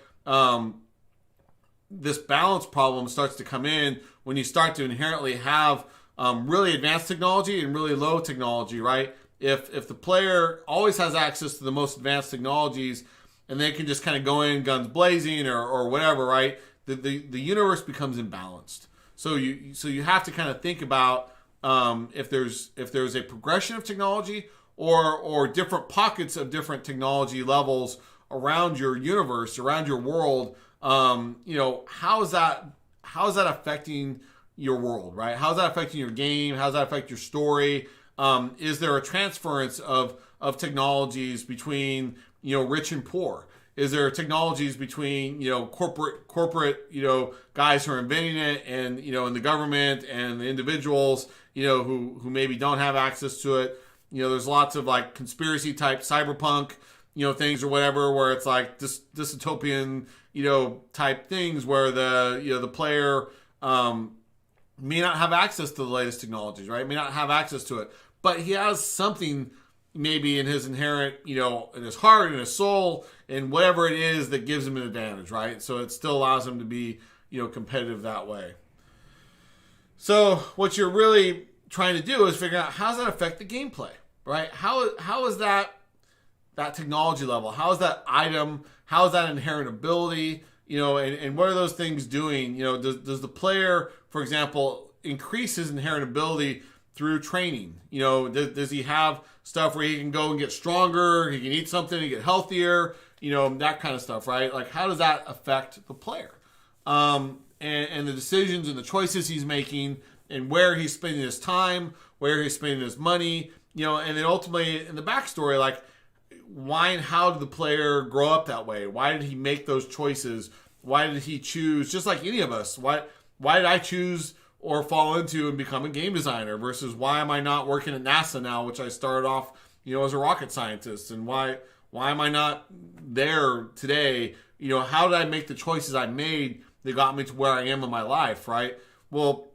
this balance problem starts to come in when you start to inherently have really advanced technology and really low technology, right? If the player always has access to the most advanced technologies and they can just kind of go in guns blazing or whatever, right? The universe becomes imbalanced. So you have to kind of think about if there's a progression of technology or different pockets of different technology levels around your universe, around your world. How is that affecting your world, right? How is that affecting your game? How does that affect your story? Is there a transference of technologies between rich and poor? Is there technologies between corporate guys who are inventing it and and the government and the individuals who maybe don't have access to it? There's lots of like conspiracy type cyberpunk things or whatever where it's like this dystopian type things where the player may not have access to the latest technologies, right? May not have access to it, but he has something maybe in his inherent, in his heart, in his soul, and whatever it is that gives him an advantage, right? So it still allows him to be, competitive that way. So what you're really trying to do is figure out how does that affect the gameplay, right? How is that technology level? How is that item? How is that inherent ability? And what are those things doing? Does the player, for example, increase his inherent ability through training? Does he have stuff where he can go and get stronger? He can eat something and get healthier, that kind of stuff, right? Like, how does that affect the player? And the decisions and the choices he's making and where he's spending his time, where he's spending his money, and then ultimately in the backstory, like, why and how did the player grow up that way? Why did he make those choices? Why did he choose, just like any of us, why did I choose or fall into and become a game designer versus why am I not working at NASA now, which I started off, as a rocket scientist, and why am I not there today? How did I make the choices I made that got me to where I am in my life, right? Well,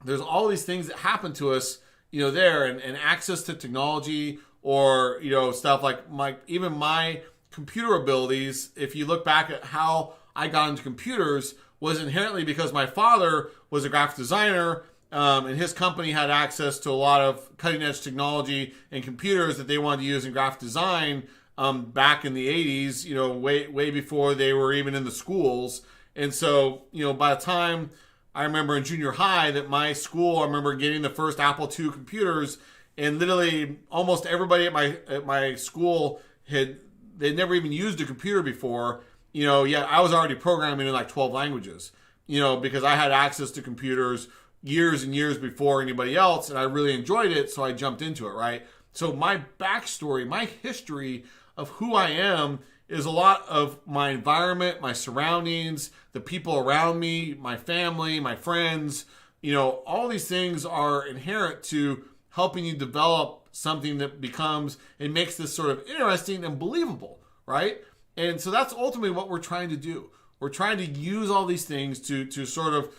there's all these things that happen to us, there, and access to technology or, stuff like my computer abilities. If you look back at how I got into computers, was inherently because my father was a graphic designer, and his company had access to a lot of cutting edge technology and computers that they wanted to use in graphic design back in the 80s, way before they were even in the schools. And so, by the time I remember in junior high that my school, I remember getting the first Apple II computers, and literally almost everybody at my school they'd never even used a computer before. Yet I was already programming in like 12 languages, because I had access to computers years and years before anybody else, and I really enjoyed it, so I jumped into it, right? So my backstory, my history of who I am is a lot of my environment, my surroundings, the people around me, my family, my friends. All these things are inherent to helping you develop something that becomes and makes this sort of interesting and believable, right? And so that's ultimately what we're trying to do. We're trying to use all these things to sort of,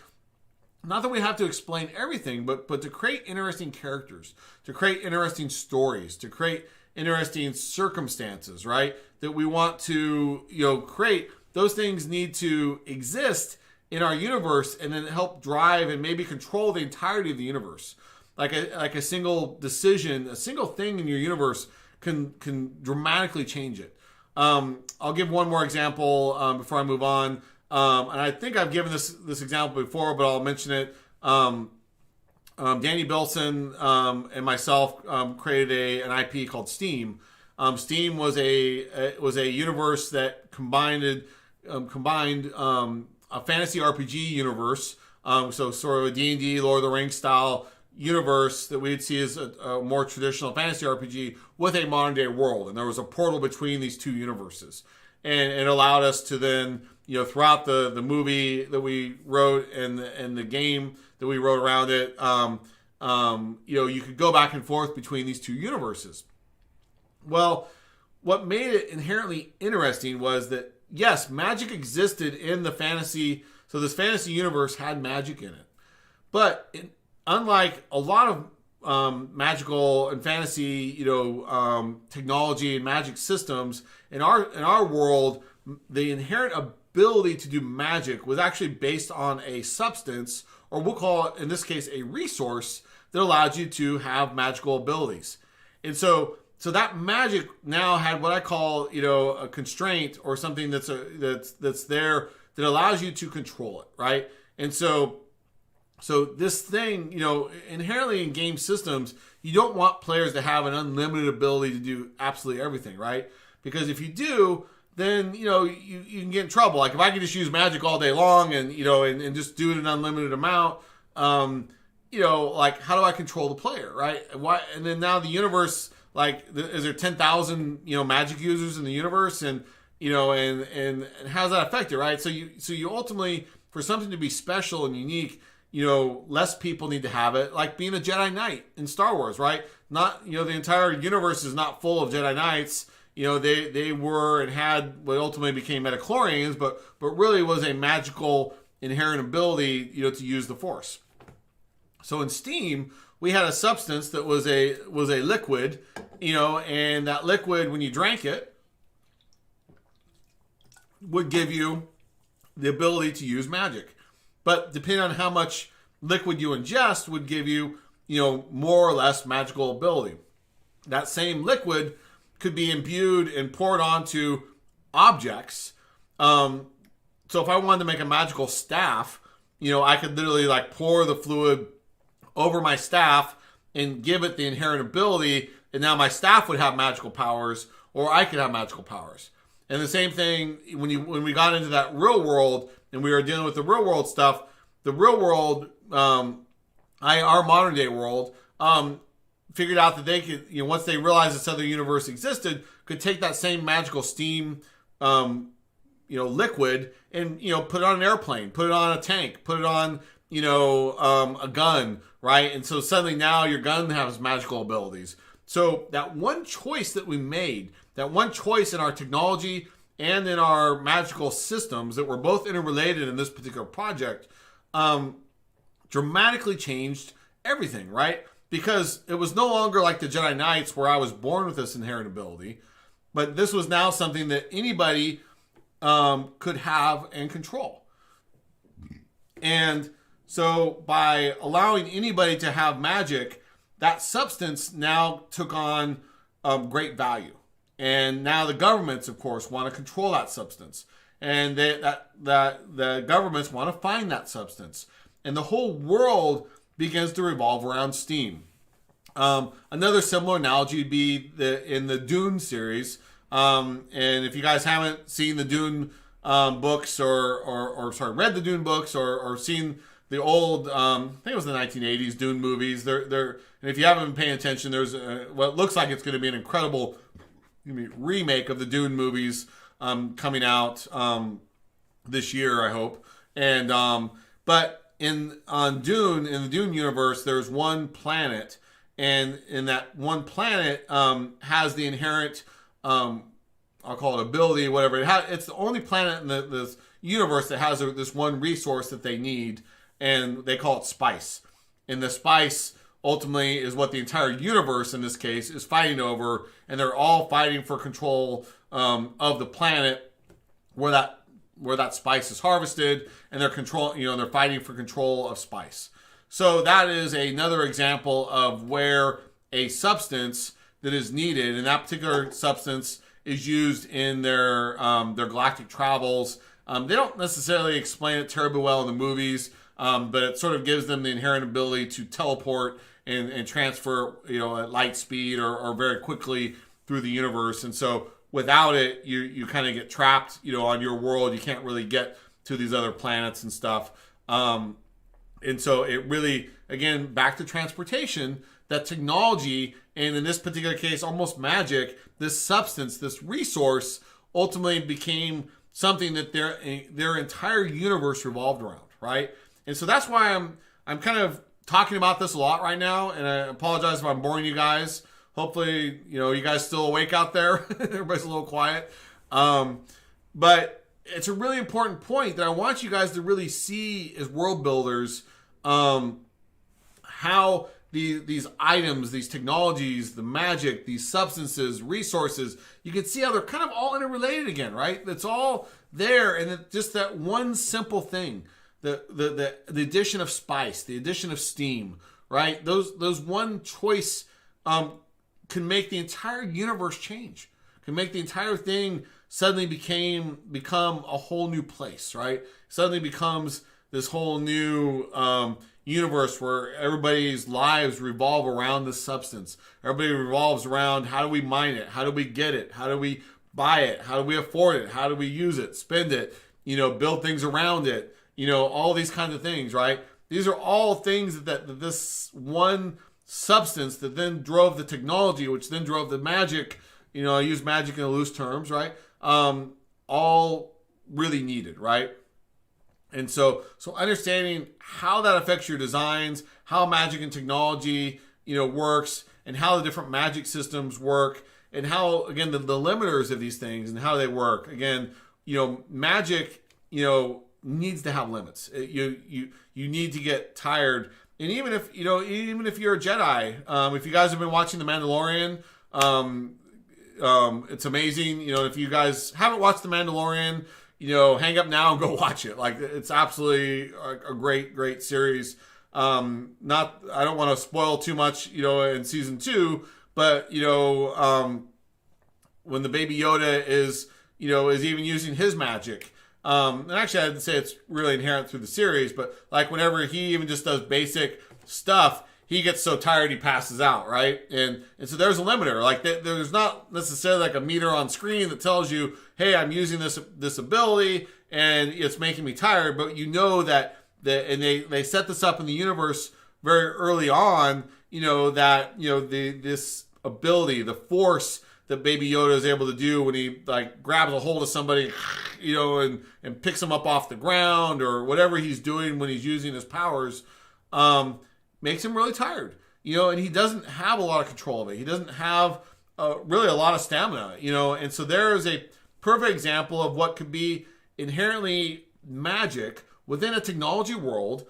not that we have to explain everything, but to create interesting characters, to create interesting stories, to create interesting circumstances, right? That we want to, create. Those things need to exist in our universe and then help drive and maybe control the entirety of the universe. Like a single decision, a single thing in your universe can dramatically change it. I'll give one more example before I move on. And I think I've given this example before, but I'll mention it. Danny Bilson and myself created an IP called Steam. Steam was a universe that combined a fantasy RPG universe, so sort of a D&D, Lord of the Rings style universe that we'd see as a more traditional fantasy RPG with a modern day world. And there was a portal between these two universes. And it allowed us to then, throughout the movie that we wrote and the game that we wrote around it, you could go back and forth between these two universes. Well, what made it inherently interesting was that, yes, magic existed in the fantasy. So this fantasy universe had magic in it. But unlike a lot of magical and fantasy, technology and magic systems, in our world, the inherent ability to do magic was actually based on a substance, or we'll call it, in this case, a resource that allowed you to have magical abilities. And so that magic now had what I call, a constraint or something that's there that allows you to control it, right? And so this thing, inherently in game systems, you don't want players to have an unlimited ability to do absolutely everything, right? Because if you do, then, you can get in trouble. Like if I could just use magic all day long and, and just do it an unlimited amount, like how do I control the player, right? Why? And then now the universe, like, is there 10,000, magic users in the universe? And, and how does that affect it, right? So you ultimately, for something to be special and unique, less people need to have it, like being a Jedi Knight in Star Wars, right? Not, the entire universe is not full of Jedi Knights. They were and had what ultimately became midichlorians, but really was a magical inherent ability, to use the Force. So in Steam, we had a substance that was a liquid, and that liquid, when you drank it, would give you the ability to use magic. But depending on how much liquid you ingest would give you, more or less magical ability. That same liquid could be imbued and poured onto objects. So if I wanted to make a magical staff, I could literally like pour the fluid over my staff and give it the inherent ability, and now my staff would have magical powers, or I could have magical powers. And the same thing when we got into that real world and we were dealing with the real world stuff, the real world, our modern day world, figured out that they could, once they realized this other universe existed, could take that same magical steam, liquid and, put it on an airplane, put it on a tank, put it on, a gun, right? And so suddenly now your gun has magical abilities. So that one choice that we made, that one choice in our technology and in our magical systems that were both interrelated in this particular project, dramatically changed everything, right? Because it was no longer like the Jedi Knights where I was born with this inherent ability, but this was now something that anybody could have and control. And so by allowing anybody to have magic, that substance now took on great value. And now the governments, of course, want to control that substance. And the governments want to find that substance. And the whole world begins to revolve around steam. Another similar analogy would be in the Dune series. And if you guys haven't seen the Dune books or read the Dune books or seen the old, I think it was the 1980s Dune movies. And if you haven't been paying attention, there's what looks like it's going to be an incredible remake of the Dune movies coming out this year, I hope. And but in the Dune universe, there's one planet, and in that one planet has the inherent, I'll call it ability, whatever. It's the only planet in this universe that has this one resource that they need, and they call it spice. And the spice ultimately is what the entire universe, in this case, is fighting over, and they're all fighting for control of the planet where that spice is harvested, and they're fighting for control of spice. So that is another example of where a substance that is needed, and that particular substance is used in their galactic travels. They don't necessarily explain it terribly well in the movies, but it sort of gives them the inherent ability to teleport and transfer, at light speed or very quickly through the universe. And so without it, you kind of get trapped, on your world. You can't really get to these other planets and stuff. And so it really, again, back to transportation, that technology, and in this particular case, almost magic, this substance, this resource, ultimately became something that their entire universe revolved around, right? And so that's why I'm kind of talking about this a lot right now, and I apologize if I'm boring you guys. Hopefully, you guys still awake out there. Everybody's a little quiet. But it's a really important point that I want you guys to really see as world builders, how these items, these technologies, the magic, these substances, resources, you can see how they're kind of all interrelated again, right? It's all there, and just that one simple thing, the addition of spice, the addition of steam, right? Those one choice can make the entire universe change, can make the entire thing suddenly become a whole new place, right? Suddenly becomes this whole new universe where everybody's lives revolve around this substance. Everybody revolves around, how do we mine it? How do we get it? How do we buy it? How do we afford it? How do we use it, spend it, build things around it, all these kinds of things, right? These are all things that this one substance that then drove the technology, which then drove the magic, I use magic in loose terms, right? All really needed, right? And so understanding how that affects your designs, how magic and technology, works, and how the different magic systems work, and how, again, the limiters of these things and how they work. Again, magic, needs to have limits. You need to get tired. And even if you're a Jedi, if you guys have been watching The Mandalorian, it's amazing. If you guys haven't watched The Mandalorian, hang up now and go watch it. Like, it's absolutely a great series. I don't want to spoil too much, in season 2, but, when the Baby Yoda is even using his magic, and actually I'd say it's really inherent through the series, but like whenever he even just does basic stuff, he gets so tired he passes out, right? And so there's a limiter. Like, there's not necessarily like a meter on screen that tells you, hey, I'm using this ability and it's making me tired. But and they set this up in the universe very early on, this ability, the force that Baby Yoda is able to do when he like grabs a hold of somebody, and picks them up off the ground, or whatever he's doing when he's using his powers, makes him really tired, and he doesn't have a lot of control of it. He doesn't have really a lot of stamina, and so there is a perfect example of what could be inherently magic within a technology world,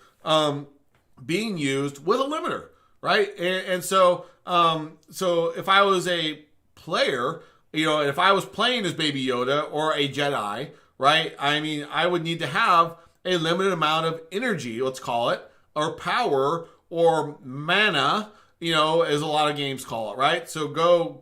being used with a limiter, right? And so if I was a player, and if I was playing as Baby Yoda or a Jedi, right? I mean, I would need to have a limited amount of energy, let's call it, or power, or mana, as a lot of games call it, right? So go,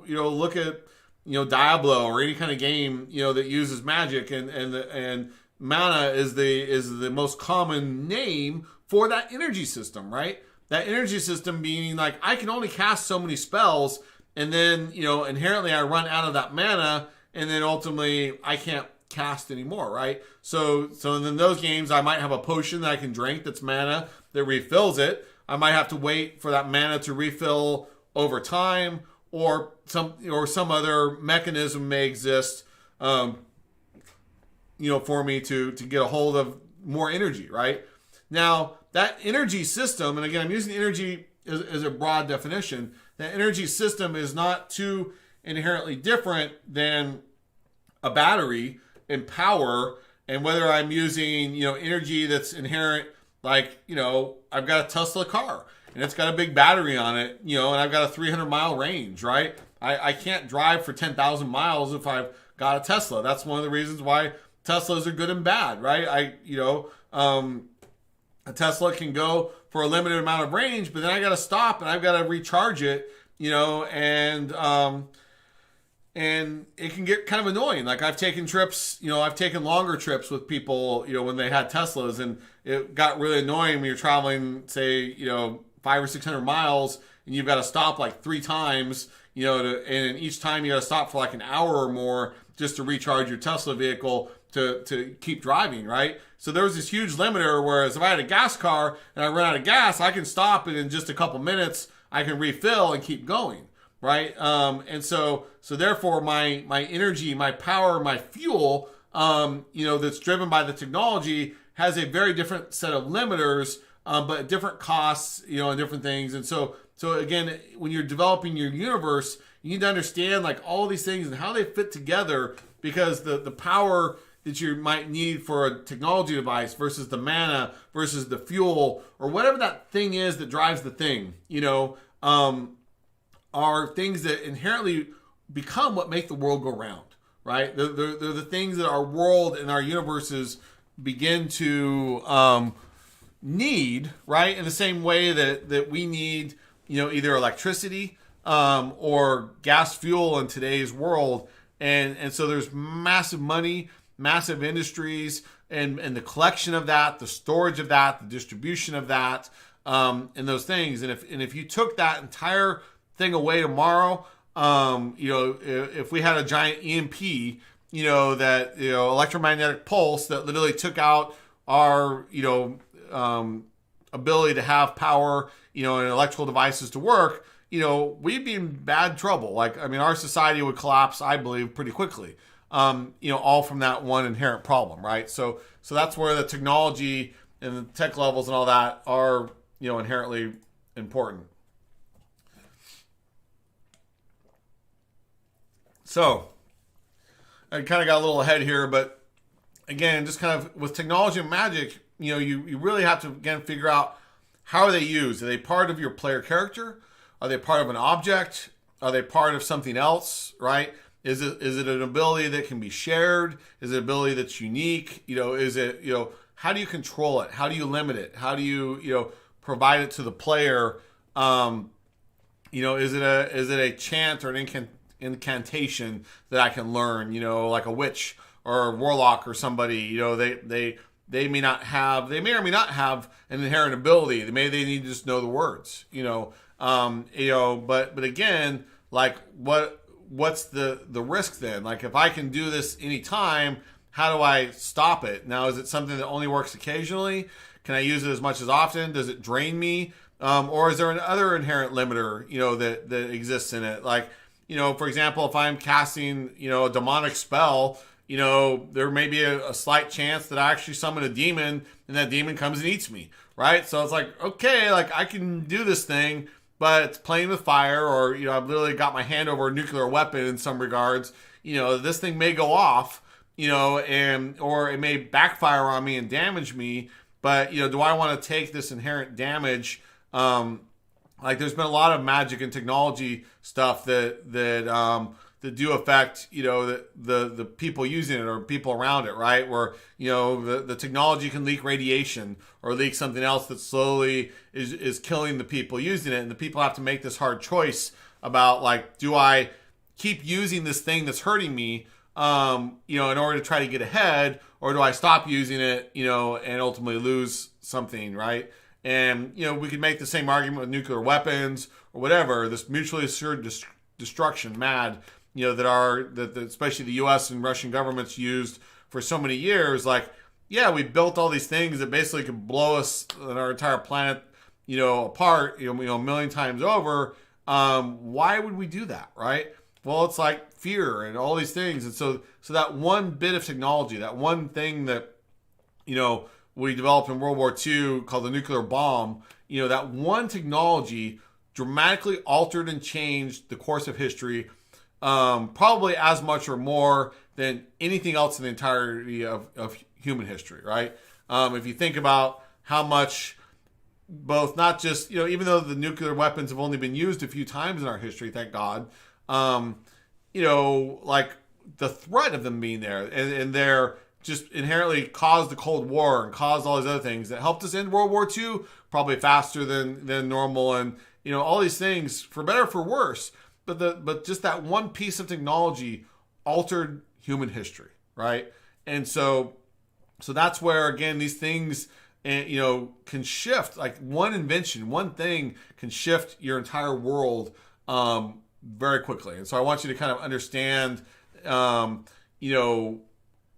look at, Diablo or any kind of game, that uses magic, and mana is the most common name for that energy system, right? That energy system being like, I can only cast so many spells, and then, inherently I run out of that mana, and then ultimately I can't cast anymore, right? So in those games, I might have a potion that I can drink that's mana that refills it. I might have to wait for that mana to refill over time, or some other mechanism may exist, for me to get a hold of more energy, right? Now, that energy system, and again, I'm using energy as a broad definition, that energy system is not too inherently different than a battery in power, and whether I'm using, energy that's inherent, like, I've got a Tesla car and it's got a big battery on it, and I've got a 300-mile range, right? I can't drive for 10,000 miles if I've got a Tesla. That's one of the reasons why Teslas are good and bad, right? A Tesla can go for a limited amount of range, but then I got to stop and I've got to recharge it, and it can get kind of annoying. Like, I've taken trips, I've taken longer trips with people, when they had Teslas, and it got really annoying when you're traveling, say, 500 or 600 miles, and you've got to stop like 3 times, and each time you got to stop for like an hour or more just to recharge your Tesla vehicle to keep driving, right? So there was this huge limiter, whereas if I had a gas car and I run out of gas, I can stop and in just a couple minutes I can refill and keep going, right? And so therefore my energy, my power, my fuel, that's driven by the technology has a very different set of limiters, but different costs, and different things. And so again, when you're developing your universe, you need to understand like all these things and how they fit together, because the power that you might need for a technology device versus the mana versus the fuel or whatever that thing is that drives the thing, are things that inherently become what make the world go round, right? They're the things that our world and our universes begin to need, right? In the same way that we need, either electricity or gas fuel in today's world. And so there's massive money, massive industries, and the collection of that, the storage of that, the distribution of that, and those things. And if you took that entire thing away tomorrow, if we had a giant EMP, that electromagnetic pulse that literally took out our ability to have power, and electrical devices to work, we'd be in bad trouble. Our society would collapse, I believe, pretty quickly. All from that one inherent problem, right? So that's where the technology and the tech levels and all that are, inherently important. So I kind of got a little ahead here, but again, just kind of with technology and magic, you really have to, again, figure out how are they used? Are they part of your player character? Are they part of an object? Are they part of something else, right? Is it an ability that can be shared? Is it an ability that's unique? Is it, how do you control it? How do you limit it? How do you, provide it to the player? Is it a chant or an incantation that I can learn, like a witch or a warlock or somebody, they may or may not have an inherent ability. They need to just know the words, but again, like what's the risk then? Like if I can do this anytime, how do I stop it? Now, is it something that only works occasionally? Can I use it as much as often? Does it drain me? Or is there another inherent limiter, that exists in it? Like, for example, if I'm casting, a demonic spell, there may be a slight chance that I actually summon a demon and that demon comes and eats me, right? So it's like, okay, like I can do this thing, but it's playing with fire, or, I've literally got my hand over a nuclear weapon in some regards. This thing may go off, or it may backfire on me and damage me, but, do I want to take this inherent damage? Like there's been a lot of magic and technology stuff that do affect, the people using it or people around it, right? Where, the technology can leak radiation or leak something else that slowly is killing the people using it. And the people have to make this hard choice about like, do I keep using this thing that's hurting me, in order to try to get ahead, or do I stop using it, and ultimately lose something, right? And, we could make the same argument with nuclear weapons or whatever, this mutually assured destruction, MAD, that especially the U.S. and Russian governments used for so many years. Like, yeah, we built all these things that basically could blow us and our entire planet, apart, a million times over. Why would we do that, right? Well, it's like fear and all these things. And so that one bit of technology, that one thing that, we developed in World War II called the nuclear bomb, that one technology dramatically altered and changed the course of history, probably as much or more than anything else in the entirety of human history, right? If you think about how much both, not just, even though the nuclear weapons have only been used a few times in our history, thank God, like the threat of them being there and they're just inherently caused the Cold War and caused all these other things that helped us end World War II probably faster than normal, and all these things for better or for worse. But just that one piece of technology altered human history, right? And so that's where again these things can shift. Like one invention, one thing can shift your entire world very quickly. And so I want you to kind of understand, you know,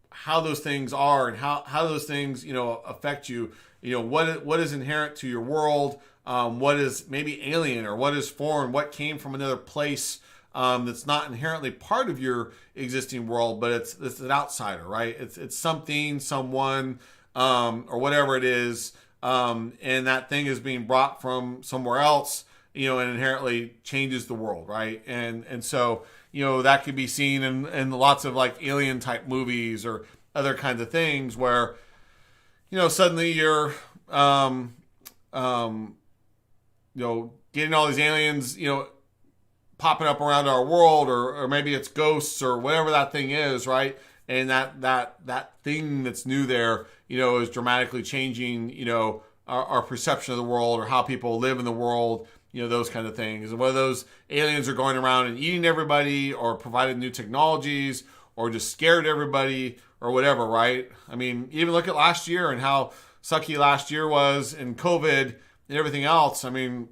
how those things are and how those things, you know, affect you. You know, what is inherent to your world, what is maybe alien or what is foreign, what came from another place that's not inherently part of your existing world, but it's an outsider, right? It's something, someone, or whatever it is, and that thing is being brought from somewhere else, you know, and inherently changes the world, right? And so, you know, that could be seen in lots of like alien type movies or other kinds of things where, you know, suddenly you're, you know, getting all these aliens, you know, popping up around our world, or maybe it's ghosts or whatever that thing is, right? And that thing that's new there, you know, is dramatically changing, you know, our perception of the world or how people live in the world, you know, those kind of things. And whether those aliens are going around and eating everybody or provided new technologies or just scared everybody or whatever, right? I mean, even look at last year and how sucky last year was and COVID and everything else. I mean,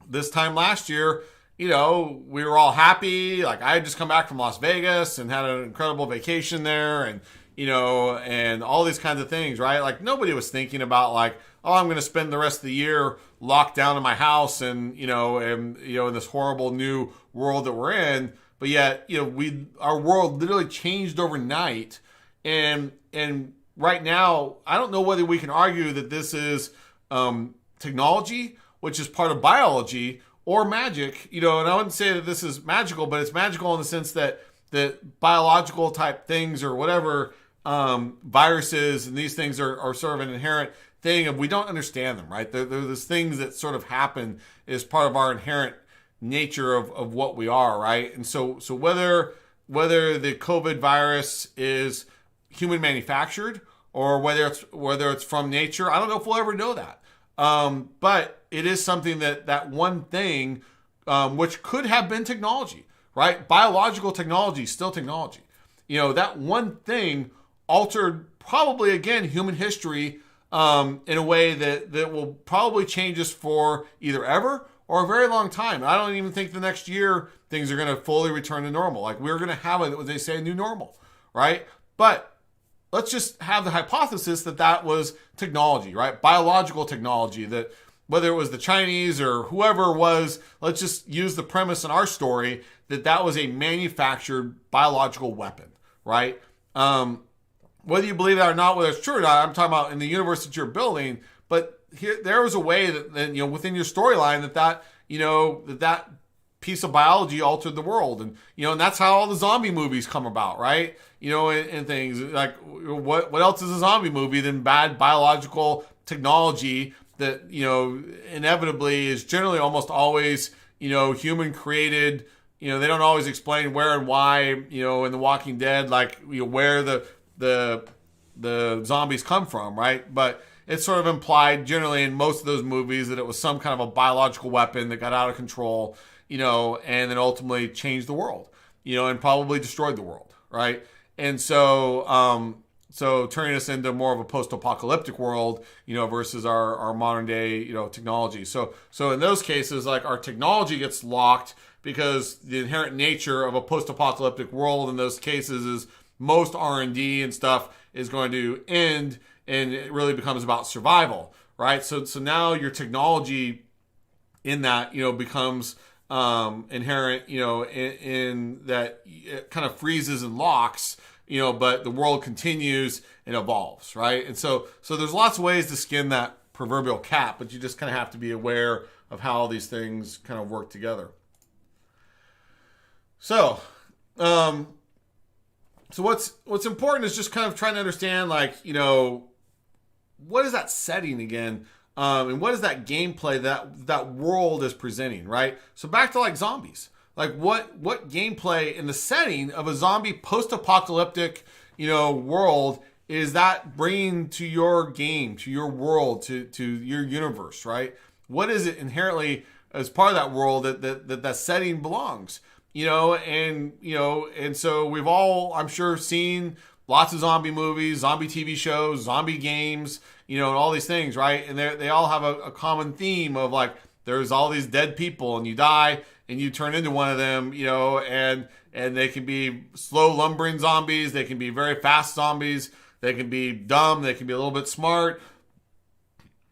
this time last year, you know, we were all happy. Like I had just come back from Las Vegas and had an incredible vacation there and, you know, and all these kinds of things, right? Like nobody was thinking about like, oh, I'm going to spend the rest of the year locked down in my house and, you know, in this horrible new world that we're in. But yet, you know, our world literally changed overnight. And right now, I don't know whether we can argue that this is technology, which is part of biology, or magic, you know, and I wouldn't say that this is magical, but it's magical in the sense that biological type things or whatever, viruses and these things are sort of an inherent thing of we don't understand them, right? They're those things that sort of happen as part of our inherent nature of what we are, right? And so whether the COVID virus is human manufactured or whether it's from nature, I don't know if we'll ever know that. But it is something that one thing, which could have been technology, right? Biological technology, still technology. You know, that one thing altered probably, again, human history in a way that will probably change us for either ever or a very long time. I don't even think the next year things are going to fully return to normal. Like we're going to have what they say, a new normal, right? But let's just have the hypothesis that was technology, right? Biological technology, that whether it was the Chinese or whoever it was, let's just use the premise in our story that was a manufactured biological weapon, right? Whether you believe that or not, whether it's true or not, I'm talking about in the universe that you're building, but there was a way that you know, within your storyline that piece of biology altered the world. And, you know, and that's how all the zombie movies come about, right? You know, and things like what else is a zombie movie than bad biological technology that, you know, inevitably is generally almost always, you know, human created. You know, they don't always explain where and why, you know, in The Walking Dead, like, you know, where the zombies come from, right? But it's sort of implied generally in most of those movies that it was some kind of a biological weapon that got out of control, you know, and then ultimately changed the world, you know, and probably destroyed the world, right? And so, so turning us into more of a post-apocalyptic world, you know, versus our modern day, you know, technology. So in those cases, like our technology gets locked because the inherent nature of a post-apocalyptic world in those cases is most R&D and stuff is going to end, and it really becomes about survival, right? So now your technology in that, you know, becomes inherent, you know, in that it kind of freezes and locks, you know, but the world continues and evolves, right? And so there's lots of ways to skin that proverbial cat, but you just kind of have to be aware of how all these things kind of work together. So what's important is just kind of trying to understand, like, you know, what is that setting again? And what is that gameplay that world is presenting, right? So back to like zombies. Like what gameplay in the setting of a zombie post-apocalyptic, you know, world is that bringing to your game, to your world, to your universe, right? What is it inherently as part of that world that setting belongs? You know, and so we've all, I'm sure, seen lots of zombie movies, zombie TV shows, zombie games, you know, and all these things, right? And they all have a common theme of like, there's all these dead people and you die and you turn into one of them, and they can be slow lumbering zombies, they can be very fast zombies, they can be dumb, they can be a little bit smart,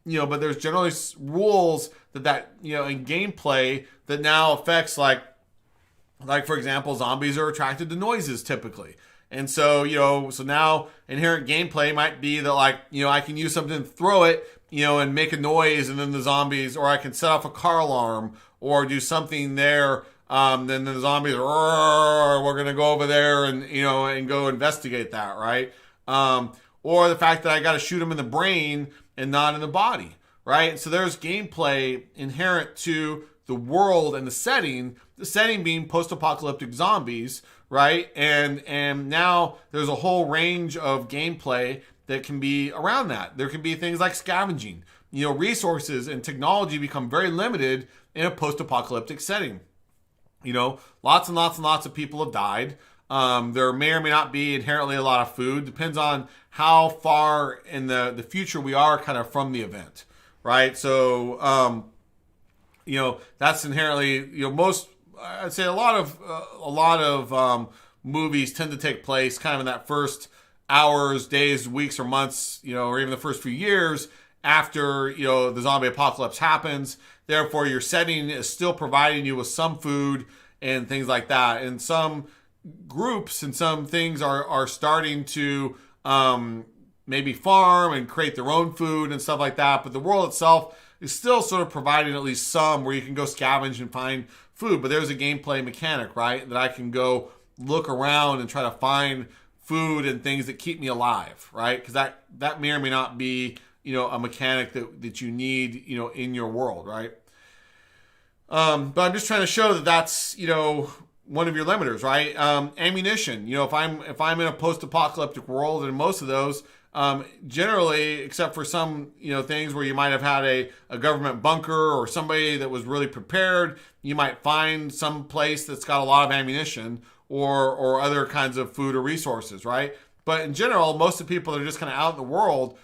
but there's generally rules that in gameplay that now affects, like for example, zombies are attracted to noises typically. And so, so now inherent gameplay might be that, like, I can use something to throw it, and make a noise, and then the zombies, or I can set off a car alarm or do something there. Then the zombies are, we're going to go over there and, and go investigate that, right? Or the fact that I got to shoot them in the brain and not in the body, right? So there's gameplay inherent to the world and the setting being post-apocalyptic zombies, right? And now there's a whole range of gameplay that can be around that. There can be things like scavenging. Resources and technology become very limited in a post-apocalyptic setting. Lots and lots and lots of people have died. There may or may not be inherently a lot of food. Depends on how far in the future we are kind of from the event, right? So, that's inherently, most, I'd say a lot of movies tend to take place kind of in that first hours, days, weeks, or months, or even the first few years after, the zombie apocalypse happens. Therefore, your setting is still providing you with some food and things like that. And some groups and some things are starting to maybe farm and create their own food and stuff like that. But the world itself is still sort of providing at least some where you can go scavenge and find food. But there's a gameplay mechanic, right? That I can go look around and try to find food and things that keep me alive, right? Because that may or may not be, a mechanic that you need, in your world, right? But I'm just trying to show that that's, one of your limiters, right? Ammunition. If I'm in a post-apocalyptic world, and most of those, generally, except for some, things where you might have had a government bunker or somebody that was really prepared, you might find some place that's got a lot of ammunition or other kinds of food or resources, right? But in general, most of the people that are just kind of out in the world,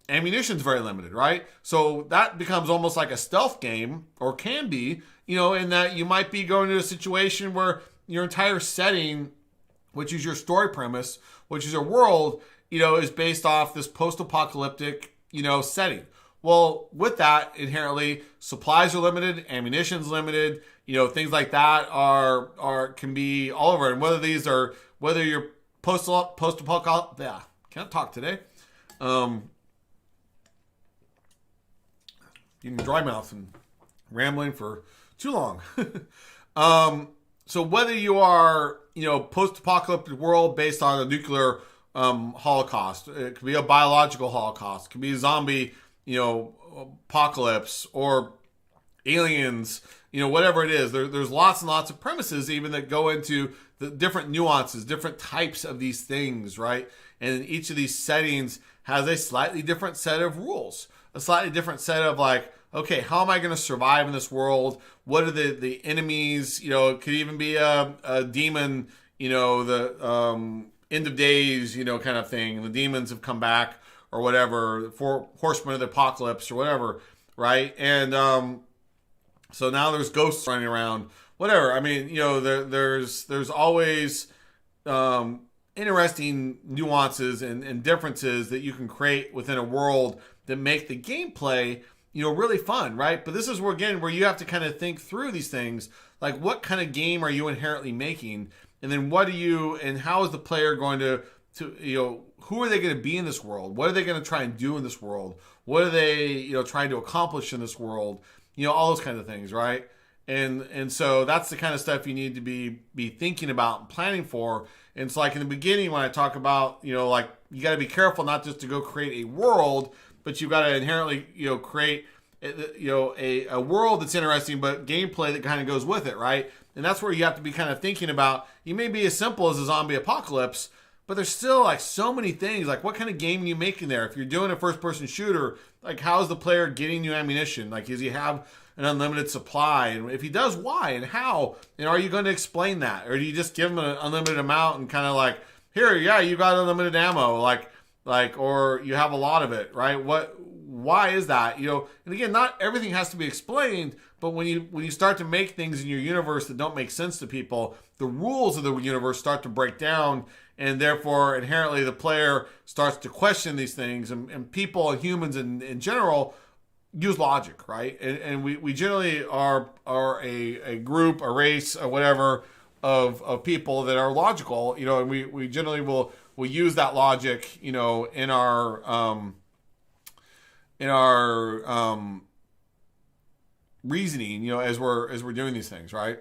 ammunition is very limited, right? So that becomes almost like a stealth game, or can be, in that you might be going to a situation where your entire setting, which is your story premise, which is your world, is based off this post-apocalyptic, setting. Well, with that, inherently, supplies are limited, ammunition's limited, things like that can be all over. And whether you're post-apocalyptic, yeah, can't talk today. Getting dry mouth and rambling for too long. So whether you are, post-apocalyptic world based on a nuclear holocaust, it could be a biological holocaust, it could be a zombie, apocalypse, or aliens, whatever it is, there's lots and lots of premises even that go into the different nuances, different types of these things, right? And each of these settings has a slightly different set of rules, a slightly different set of, like, okay, how am I going to survive in this world? What are the enemies? It could even be a demon, the end of days, kind of thing. The demons have come back or whatever, for horsemen of the apocalypse or whatever, right? And so now there's ghosts running around, whatever. I mean, there's always interesting nuances and differences that you can create within a world that make the gameplay, really fun, right? But this is where you have to kind of think through these things, like what kind of game are you inherently making, and then and how is the player going to who are they going to be in this world? What are they going to try and do in this world? What are they, trying to accomplish in this world? All those kinds of things, right? And so that's the kind of stuff you need to be thinking about and planning for. And it's like in the beginning when I talk about, like you got to be careful not just to go create a world, but you've got to inherently, create, a world that's interesting, but gameplay that kind of goes with it, right? And that's where you have to be kind of thinking about, you may be as simple as a zombie apocalypse, but there's still like so many things. Like what kind of game are you making there? If you're doing a first person shooter, like how is the player getting you ammunition? Like does he have an unlimited supply? And if he does, why and how? And are you going to explain that? Or do you just give him an unlimited amount and kind of like, here, yeah, you got unlimited ammo, like, or you have a lot of it, right? What why is that? And again, not everything has to be explained, but when you start to make things in your universe that don't make sense to people, the rules of the universe start to break down, and therefore inherently the player starts to question these things, and people and humans in general use logic, right? And we generally are a group, a race, or whatever of people that are logical, and we generally will use that logic, in our reasoning, as we're doing these things, right?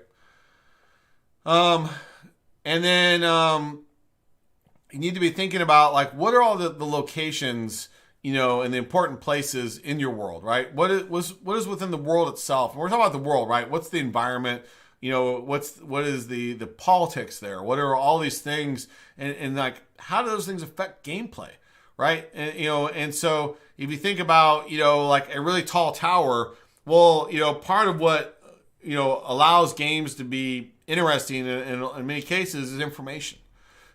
And then you need to be thinking about, like, what are all the locations, and the important places in your world, right? What is within the world itself? And we're talking about the world, right? What's the environment? What is the politics there? What are all these things? And like, how do those things affect gameplay, right? And so if you think about, like a really tall tower, well, part of what, allows games to be interesting in many cases is information.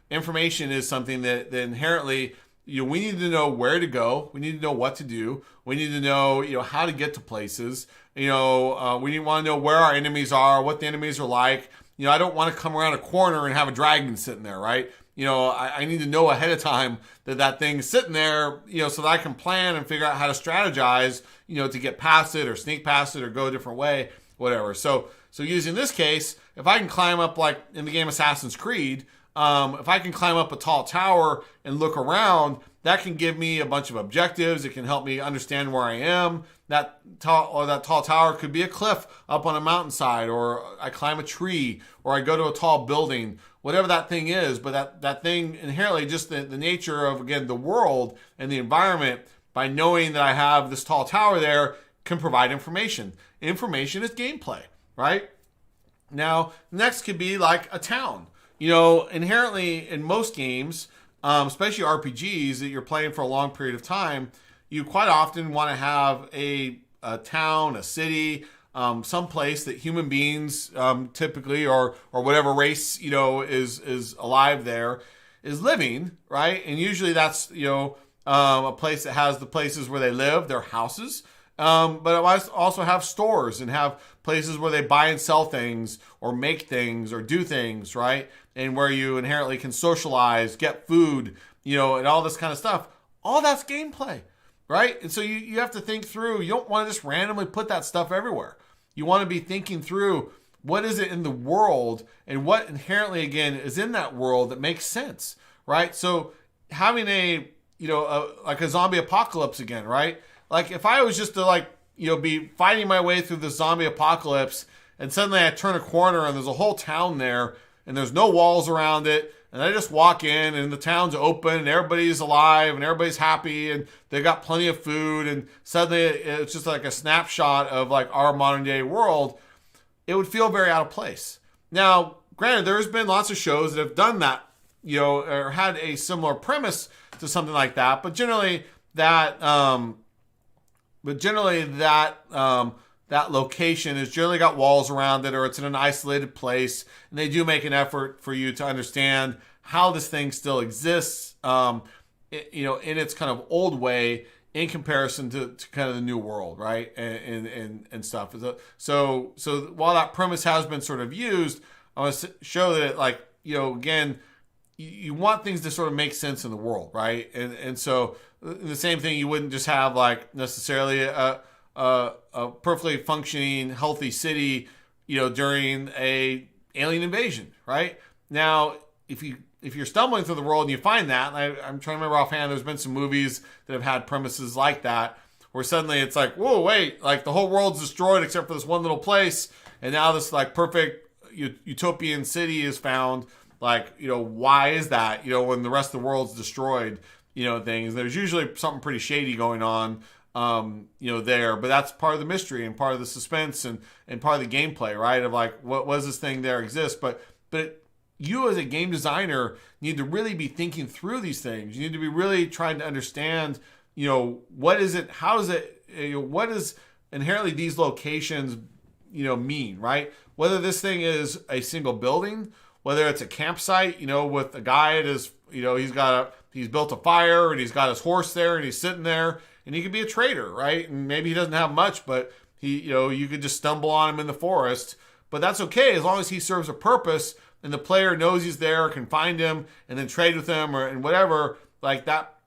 Information is something that inherently, we need to know where to go. We need to know what to do. We need to know, how to get to places. We want to know where our enemies are, what the enemies are like. I don't want to come around a corner and have a dragon sitting there, right? I need to know ahead of time that thing's sitting there, so that I can plan and figure out how to strategize, to get past it or sneak past it or go a different way, whatever. So using this case, if I can climb up, like in the game Assassin's Creed, if I can climb up a tall tower and look around, that can give me a bunch of objectives. It can help me understand where I am. That tall tower could be a cliff up on a mountainside, or I climb a tree, or I go to a tall building, whatever that thing is. But that thing inherently, just the nature of, again, the world and the environment, by knowing that I have this tall tower there, can provide information. Information is gameplay, right? Now, next could be like a town. Inherently in most games, especially RPGs that you're playing for a long period of time, you quite often want to have a town, a city, some place that human beings typically, or whatever race is alive there, is living, right? And usually that's a place that has the places where they live, their houses, but it might also have stores and have places where they buy and sell things, or make things, or do things, right? And where you inherently can socialize, get food, and all this kind of stuff. All that's gameplay, right? And so you have to think through. You don't want to just randomly put that stuff everywhere. You want to be thinking through, what is it in the world, and what inherently, again, is in that world that makes sense, right? So having like a zombie apocalypse again, right? Like, if I was just to be fighting my way through the zombie apocalypse, and suddenly I turn a corner and there's a whole town there, and there's no walls around it, and I just walk in and the town's open and everybody's alive and everybody's happy and they got plenty of food, and suddenly it's just like a snapshot of like our modern day world, it would feel very out of place. Now, granted, there's been lots of shows that have done that, or had a similar premise to something like that, but generally that that location has generally got walls around it, or it's in an isolated place, and they do make an effort for you to understand how this thing still exists, in its kind of old way in comparison to kind of the new world, right? And stuff. So while that premise has been sort of used, I want to show that again, you want things to sort of make sense in the world, right? And so the same thing, you wouldn't just have like necessarily a perfectly functioning, healthy city, during a alien invasion, right? Now, if you're stumbling through the world and you find that, I'm trying to remember offhand, there's been some movies that have had premises like that, where suddenly it's like, whoa, wait, like the whole world's destroyed except for this one little place, and now this like perfect utopian city is found. Like, why is that? When the rest of the world's destroyed, things. There's usually something pretty shady going on, there. But that's part of the mystery and part of the suspense and part of the gameplay, right? Of like, what was this thing there exist? But you as a game designer need to really be thinking through these things. You need to be really trying to understand, what is it? How is it? What does inherently these locations, mean, right? Whether this thing is a single building, whether it's a campsite, with a guy at his, he's built a fire and he's got his horse there and he's sitting there, and he could be a trader, right? And maybe he doesn't have much, but you could just stumble on him in the forest, but that's okay as long as he serves a purpose and the player knows he's there, can find him and then trade with him and whatever. Like that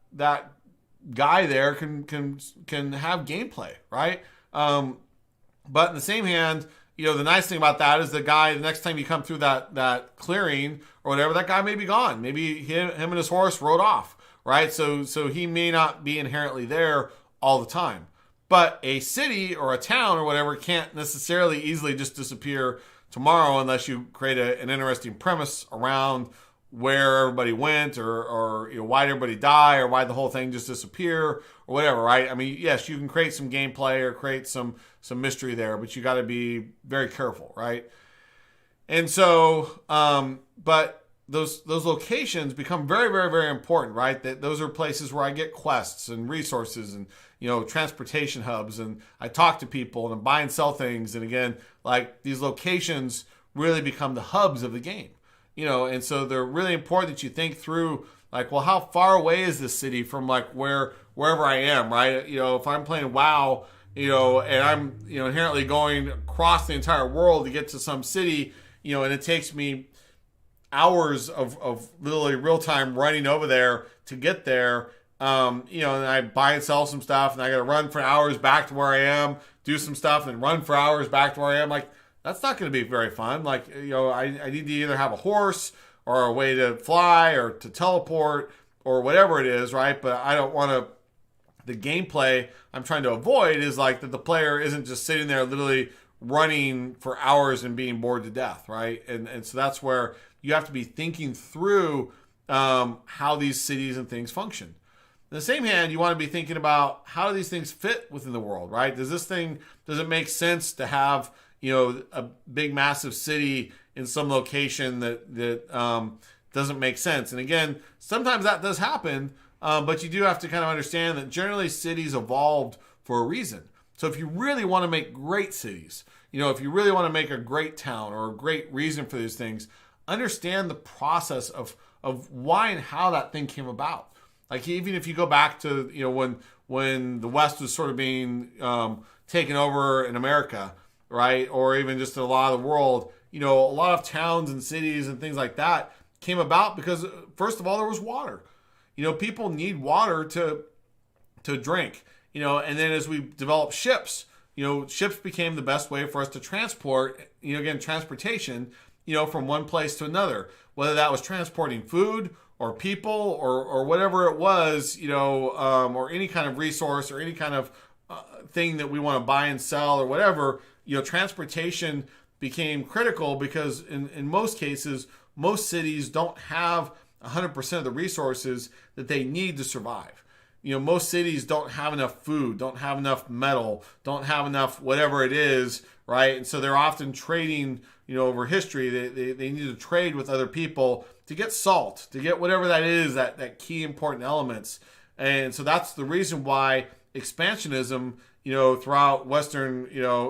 guy there can have gameplay, right? But in the same hand, the nice thing about that is the next time you come through that clearing or whatever, that guy may be gone. Maybe him and his horse rode off, right? So he may not be inherently there all the time. But a city or a town or whatever can't necessarily easily just disappear tomorrow unless you create an interesting premise around where everybody went or why did everybody die or why the whole thing just disappear or whatever, right? I mean, yes, you can create some gameplay or create some mystery there, but you got to be very careful, right? And so, but those locations become very, very, very important, right? That those are places where I get quests and resources and transportation hubs, and I talk to people and buy and sell things. And again, like these locations really become the hubs of the game. And so they're really important that you think through, like, well, how far away is this city from like wherever I am, right? If I'm playing WoW, and I'm, inherently going across the entire world to get to some city, and it takes me hours of literally real time running over there to get there. And I buy and sell some stuff and I got to run for hours back to where I am, do some stuff and run for hours back to where I am. Like, that's not going to be very fun. Like, I need to either have a horse or a way to fly or to teleport or whatever it is, right? But I don't want to, the gameplay I'm trying to avoid is like that the player isn't just sitting there literally running for hours and being bored to death, right? And so that's where you have to be thinking through how these cities and things function. On the same hand, you want to be thinking about how do these things fit within the world, right? Does it make sense to have a big massive city in some location that doesn't make sense? And again, sometimes that does happen, but you do have to kind of understand that generally cities evolved for a reason. So if you really want to make great cities, if you really want to make a great town or a great reason for these things, understand the process of why and how that thing came about. Like, even if you go back to when the West was sort of being taken over in America, right, or even just a lot of the world, a lot of towns and cities and things like that came about because, first of all, there was water. People need water to drink. And then as we developed ships, ships became the best way for us to transport. Again, transportation, from one place to another, whether that was transporting food or people or whatever it was, or any kind of resource or any kind of thing that we want to buy and sell or whatever, transportation became critical because in most cases, most cities don't have 100% of the resources that they need to survive. Most cities don't have enough food, don't have enough metal, don't have enough whatever it is, right? And so they're often trading, over history. They need to trade with other people to get salt, to get whatever that is, that key important elements. And so that's the reason why expansionism, throughout Western,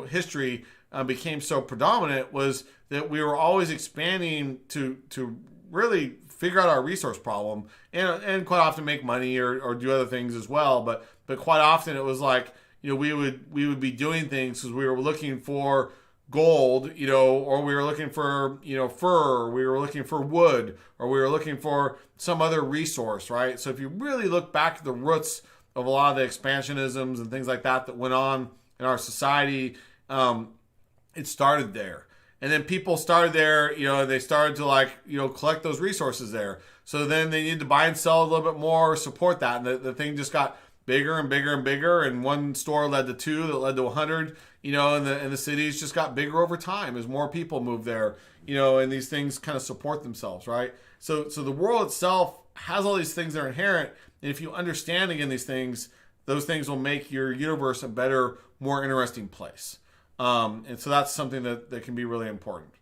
history became so predominant, was that we were always expanding to really figure out our resource problem and quite often make money or do other things as well. But quite often it was like, we would be doing things because we were looking for gold, or we were looking for, fur, or we were looking for wood, or we were looking for some other resource, right? So if you really look back at the roots of a lot of the expansionisms and things like that went on in our society, it started there. And then people started there, they started to collect those resources there. So then they needed to buy and sell a little bit more, support that. And the thing just got bigger and bigger and bigger. And one store led to 2, that led to 100, and the cities just got bigger over time as more people moved there, and these things kind of support themselves, right? So the world itself has all these things that are inherent. And if you understand, again, these things, those things will make your universe a better, more interesting place. And so that's something that can be really important.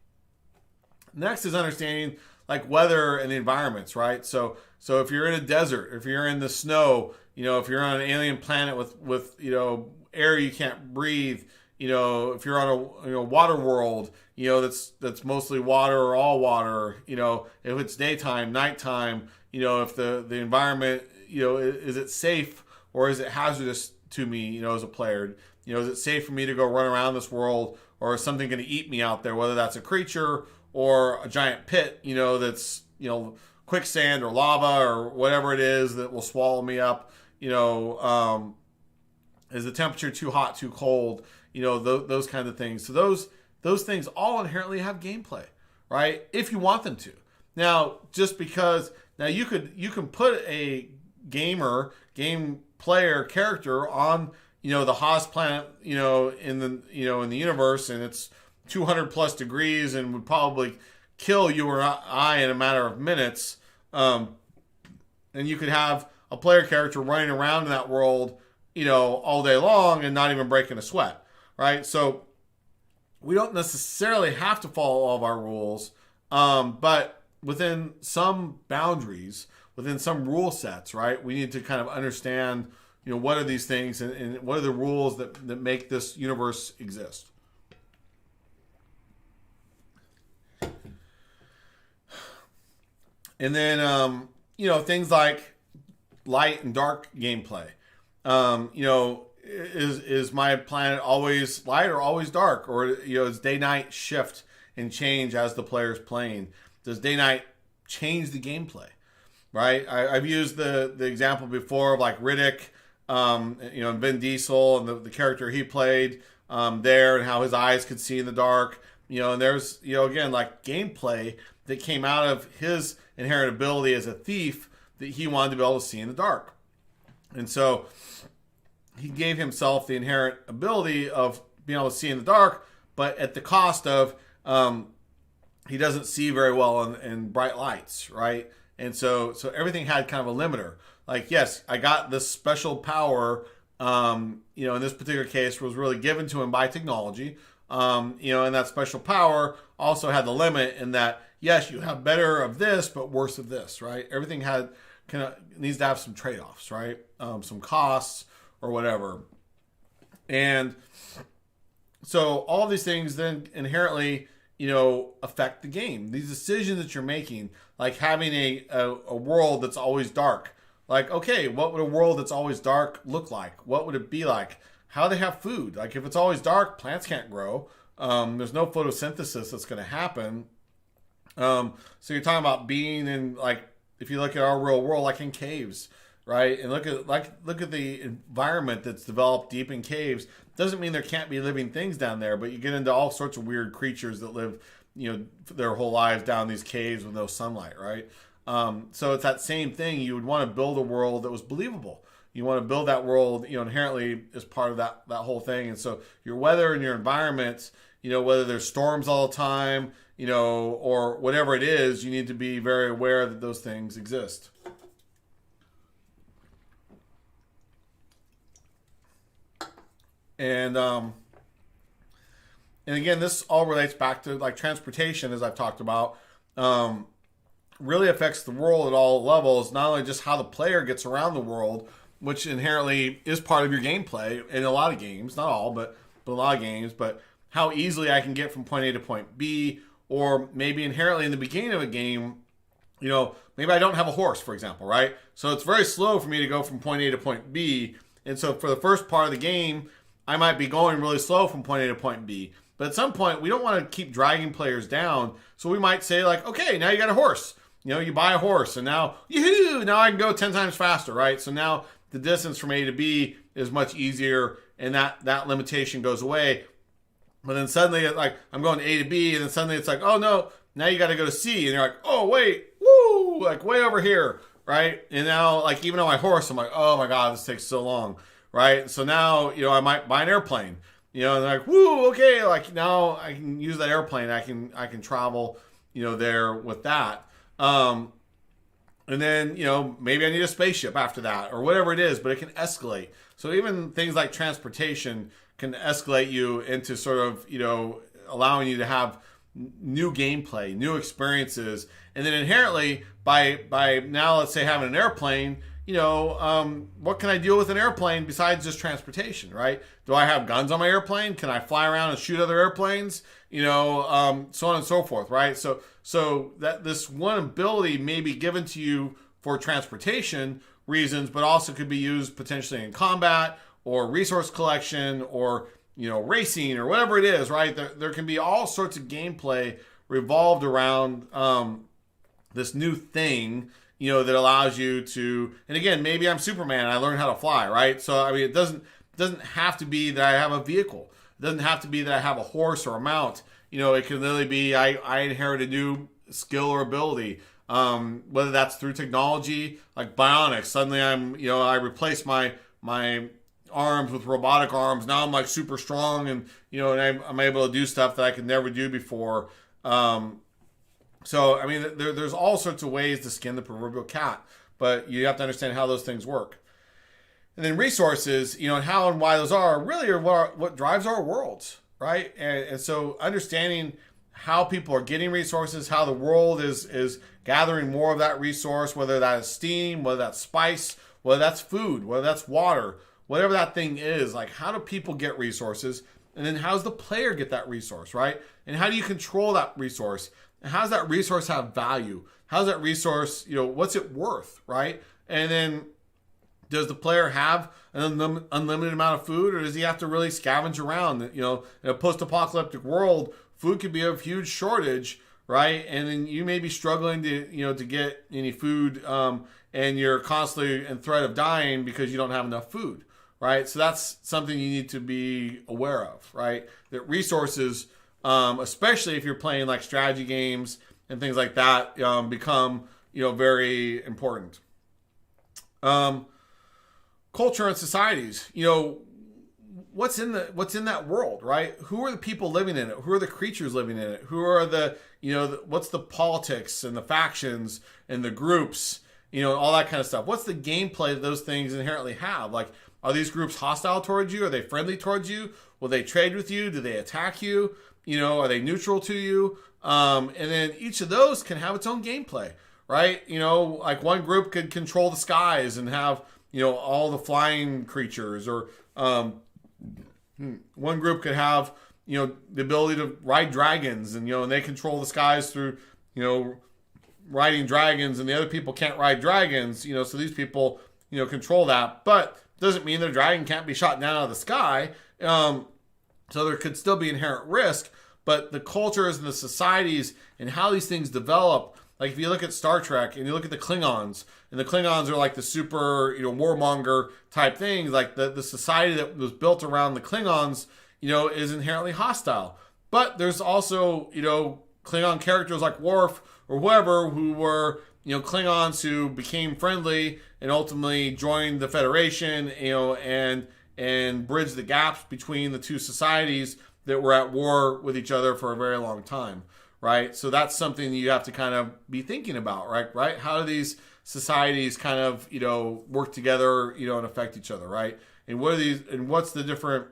Next is understanding like weather and the environments, right? So if you're in a desert, if you're in the snow, if you're on an alien planet with air you can't breathe, if you're on a water world, that's mostly water or all water, if it's daytime, nighttime, if the environment, is it safe or is it hazardous to me, as a player? Is it safe for me to go run around this world, or is something going to eat me out there, whether that's a creature or a giant pit, that's, quicksand or lava or whatever it is that will swallow me up, is the temperature too hot, too cold, those kinds of things. So those things all inherently have gameplay, right? If you want them to. Now, just because now you can put a game player character on, the hottest planet, in the universe, and it's 200 plus degrees and would probably kill you or I in a matter of minutes. And you could have a player character running around in that world, all day long and not even breaking a sweat, right? So we don't necessarily have to follow all of our rules, but within some boundaries, within some rule sets, right, we need to kind of understand, what are these things and what are the rules that make this universe exist. And then, things like light and dark gameplay. Is my planet always light or always dark? Or, does day-night shift and change as the player's playing? Does day-night change the gameplay? Right? I've used the example before of like Riddick, and Vin Diesel and the character he played there, and how his eyes could see in the dark. And there's, again, like gameplay that came out of his inherent ability as a thief that he wanted to be able to see in the dark. And so he gave himself the inherent ability of being able to see in the dark, but at the cost of he doesn't see very well in bright lights, right? And so everything had kind of a limiter. Like, yes, I got this special power, in this particular case was really given to him by technology. And that special power also had the limit in that, yes, you have better of this, but worse of this, right? Everything needs to have some trade-offs, right? Some costs or whatever. And so all these things then inherently, affect the game. These decisions that you're making, like having a world that's always dark. Like, okay, what would a world that's always dark look like? What would it be like? How do they have food? Like, if it's always dark, plants can't grow. There's no photosynthesis that's going to happen. So you're talking about being in, like, if you look at our real world, like in caves, right? And look at the environment that's developed deep in caves. Doesn't mean there can't be living things down there, but you get into all sorts of weird creatures that live, their whole lives down these caves with no sunlight, right? So it's that same thing. You would want to build a world that was believable. You want to build that world, inherently as part of that whole thing. And so your weather and your environment, whether there's storms all the time, or whatever it is, you need to be very aware that those things exist. And again, this all relates back to like transportation, as I've talked about. Really affects the world at all levels, not only just how the player gets around the world, which inherently is part of your gameplay in a lot of games, not all, but a lot of games, but how easily I can get from point A to point B, or maybe inherently in the beginning of a game, maybe I don't have a horse, for example, right? So it's very slow for me to go from point A to point B, and so for the first part of the game, I might be going really slow from point A to point B. But at some point, we don't want to keep dragging players down, so we might say like, okay, now you got a horse. You buy a horse, and now, yoo-hoo, now I can go 10 times faster, right? So now the distance from A to B is much easier, and that limitation goes away. But then suddenly, like, I'm going A to B, and then suddenly it's like, oh no, now you got to go to C, and you're like, oh wait, woo, like way over here, right? And now, like, even on my horse, I'm like, oh my god, this takes so long, right? So now, I might buy an airplane, and they're like, woo, okay, like now I can use that airplane, I can travel, there with that. And then, maybe I need a spaceship after that or whatever it is, but it can escalate. So even things like transportation can escalate you into sort of, allowing you to have new gameplay, new experiences. And then inherently by now, let's say having an airplane, what can I deal with an airplane besides just transportation, right? Do I have guns on my airplane? Can I fly around and shoot other airplanes? So on and so forth, right? So that this one ability may be given to you for transportation reasons, but also could be used potentially in combat or resource collection or racing or whatever it is, right? There can be all sorts of gameplay revolved around this new thing, that allows you to. And again, maybe I'm Superman and I learn how to fly, right? So I mean, it doesn't have to be that I have a vehicle. It doesn't have to be that I have a horse or a mount. It can literally be I inherit a new skill or ability. Whether that's through technology like bionics. Suddenly I replace my arms with robotic arms. Now I'm like super strong and I'm able to do stuff that I could never do before. So I mean, there's all sorts of ways to skin the proverbial cat, but you have to understand how those things work. And then resources, and how and why those are really are what drives our worlds, right? And so understanding how people are getting resources, how the world is gathering more of that resource, whether that is steam, whether that's spice, whether that's food, whether that's water, whatever that thing is, like how do people get resources? And then how does the player get that resource, right? And how do you control that resource? And how does that resource have value? How does that resource, what's it worth, right? And then does the player have an unlimited amount of food, or does he have to really scavenge around? In a post-apocalyptic world, food could be a huge shortage, right? And then you may be struggling to get any food, and you're constantly in threat of dying because you don't have enough food, right? So that's something you need to be aware of, right? That resources, especially if you're playing like strategy games and things like that, become very important. Culture and societies, what's in that world, right? Who are the people living in it? Who are the creatures living in it? Who are what's the politics and the factions and the groups, all that kind of stuff. What's the gameplay that those things inherently have? Like, are these groups hostile towards you? Are they friendly towards you? Will they trade with you? Do they attack you? Are they neutral to you? And then each of those can have its own gameplay, right? Like one group could control the skies and have, all the flying creatures, or one group could have, the ability to ride dragons, and, and they control the skies through, riding dragons, and the other people can't ride dragons, so these people, control that. But doesn't mean the dragon can't be shot down out of the sky. So there could still be inherent risk, but the cultures and the societies and how these things develop, like if you look at Star Trek and you look at the Klingons, and the Klingons are like the super, warmonger type things, like the society that was built around the Klingons, is inherently hostile. But there's also, Klingon characters like Worf or whoever who were, Klingons who became friendly and ultimately joined the Federation, and bridged the gaps between the two societies that were at war with each other for a very long time, right? So that's something you have to kind of be thinking about, right? How do these societies kind of, work together, and affect each other, right? And what's the different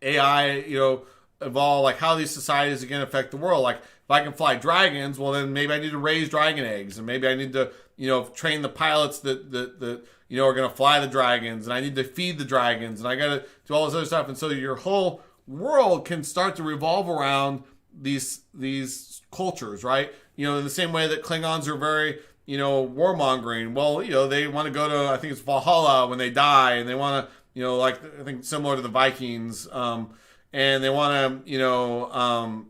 AI, evolve, like how these societies are going to affect the world. Like if I can fly dragons, well then maybe I need to raise dragon eggs, and maybe I need to, train the pilots that are going to fly the dragons, and I need to feed the dragons, and I got to do all this other stuff. And so your whole world can start to revolve around these cultures, right? In the same way that Klingons are very, warmongering. Well, they want to go to, I think it's Valhalla when they die, and they want to, like I think similar to the Vikings, and they want to,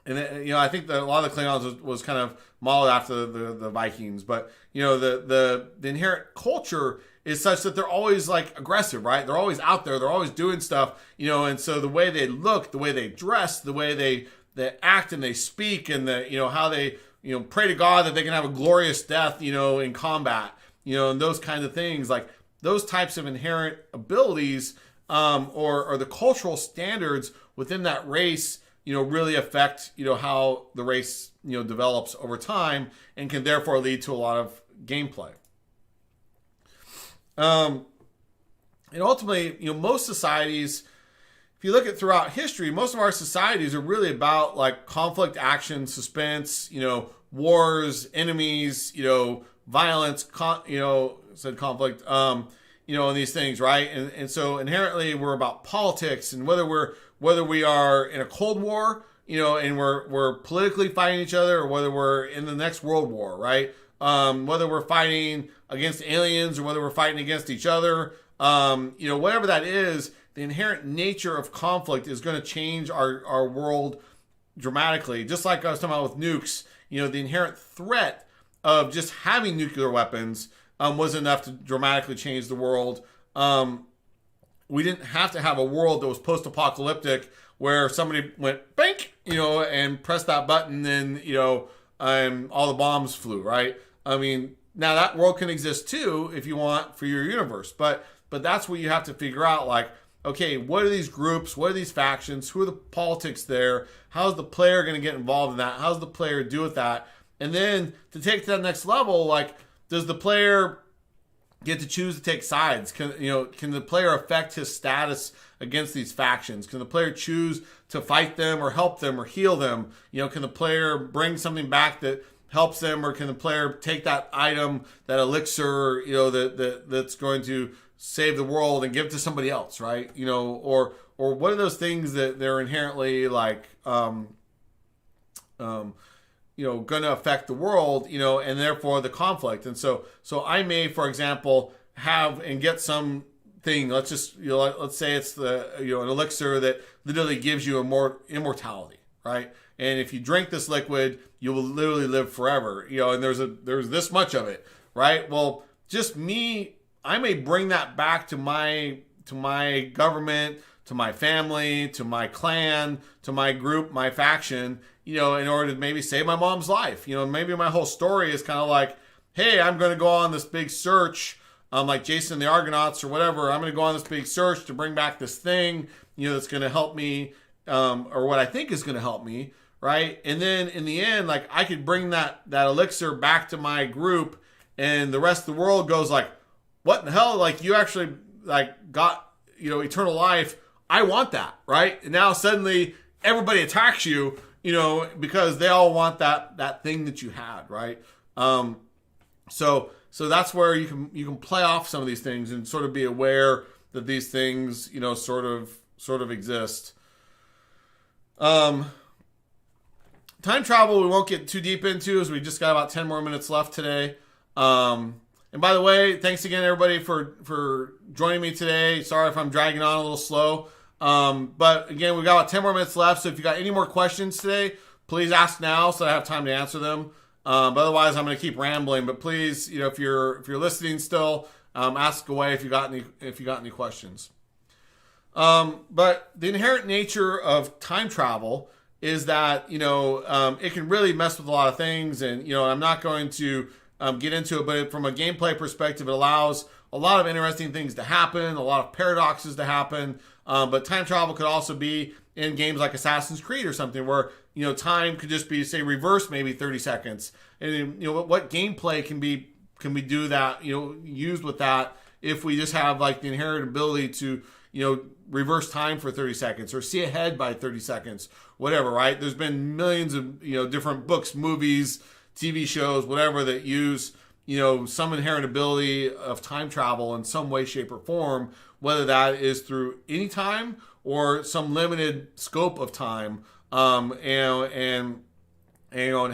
I think that a lot of the Klingons was kind of modeled after the Vikings, but the inherent culture is such that they're always like aggressive, right? They're always out there, they're always doing stuff, and so the way they look, the way they dress, the way they act and they speak, and how they pray to God that they can have a glorious death, in combat, and those kinds of things, like those types of inherent abilities, or the cultural standards within that race, really affect, how the race, develops over time, and can therefore lead to a lot of gameplay. And ultimately, most societies, if you look at throughout history, most of our societies are really about like conflict, action, suspense, wars, enemies, violence, said conflict, and these things, right? And so inherently we're about politics, and whether we are in a Cold War, and we're politically fighting each other, or whether we're in the next World War, right? Whether we're fighting against aliens or whether we're fighting against each other, whatever that is, the inherent nature of conflict is going to change our world dramatically. Just like I was talking about with nukes, the inherent threat of just having nuclear weapons was enough to dramatically change the world. We didn't have to have a world that was post-apocalyptic where somebody went bank, and pressed that button, and all the bombs flew, right? I mean, now that world can exist too if you want for your universe, but that's what you have to figure out. Like, okay, what are these groups? What are these factions? Who are the politics there? How's the player going to get involved in that? How's the player do with that? And then to take to that next level, like, does the player get to choose to take sides? Can the player affect his status against these factions? Can the player choose to fight them or help them or heal them? Can the player bring something back that helps them, or can the player take that item, that elixir, that's going to save the world and give it to somebody else, right? Or what are those things that they're inherently like, going to affect the world, and therefore the conflict. And so I may, for example, have and get some thing. Let's just, let's say it's the, an elixir that literally gives you immortality, right? And if you drink this liquid, you will literally live forever, and there's this much of it, right? Well, just me, I may bring that back to my government, to my family, to my clan, to my group, my faction, in order to maybe save my mom's life. Maybe my whole story is kind of like, hey, I'm going to go on this big search, like Jason and the Argonauts or whatever. I'm going to go on this big search to bring back this thing, that's going to help me, or what I think is going to help me, right? And then in the end, like, I could bring that elixir back to my group, and the rest of the world goes like, what in the hell? Like, you actually like got, eternal life. I want that, right? And now suddenly everybody attacks you, because they all want that thing that you had, right? So that's where you can play off some of these things and sort of be aware that these things, sort of exist. Time travel we won't get too deep into, as we just got about 10 more minutes left today. And by the way, thanks again, everybody, for joining me today. Sorry if I'm dragging on a little slow. But again, we've got about 10 more minutes left. So if you got any more questions today, please ask now so I have time to answer them. But otherwise, I'm going to keep rambling. But please, if you're listening still, ask away if you got any questions. But the inherent nature of time travel is that it can really mess with a lot of things, and I'm not going to get into it, but from a gameplay perspective, it allows a lot of interesting things to happen, a lot of paradoxes to happen. But time travel could also be in games like Assassin's Creed or something where, time could just be, say, reverse maybe 30 seconds. And, what gameplay can we do that, used with that if we just have like the inherent ability to, reverse time for 30 seconds or see ahead by 30 seconds, whatever, right? There's been millions of, different books, movies, TV shows, whatever, that use, some inherent ability of time travel in some way, shape, or form, whether that is through any time or some limited scope of time, and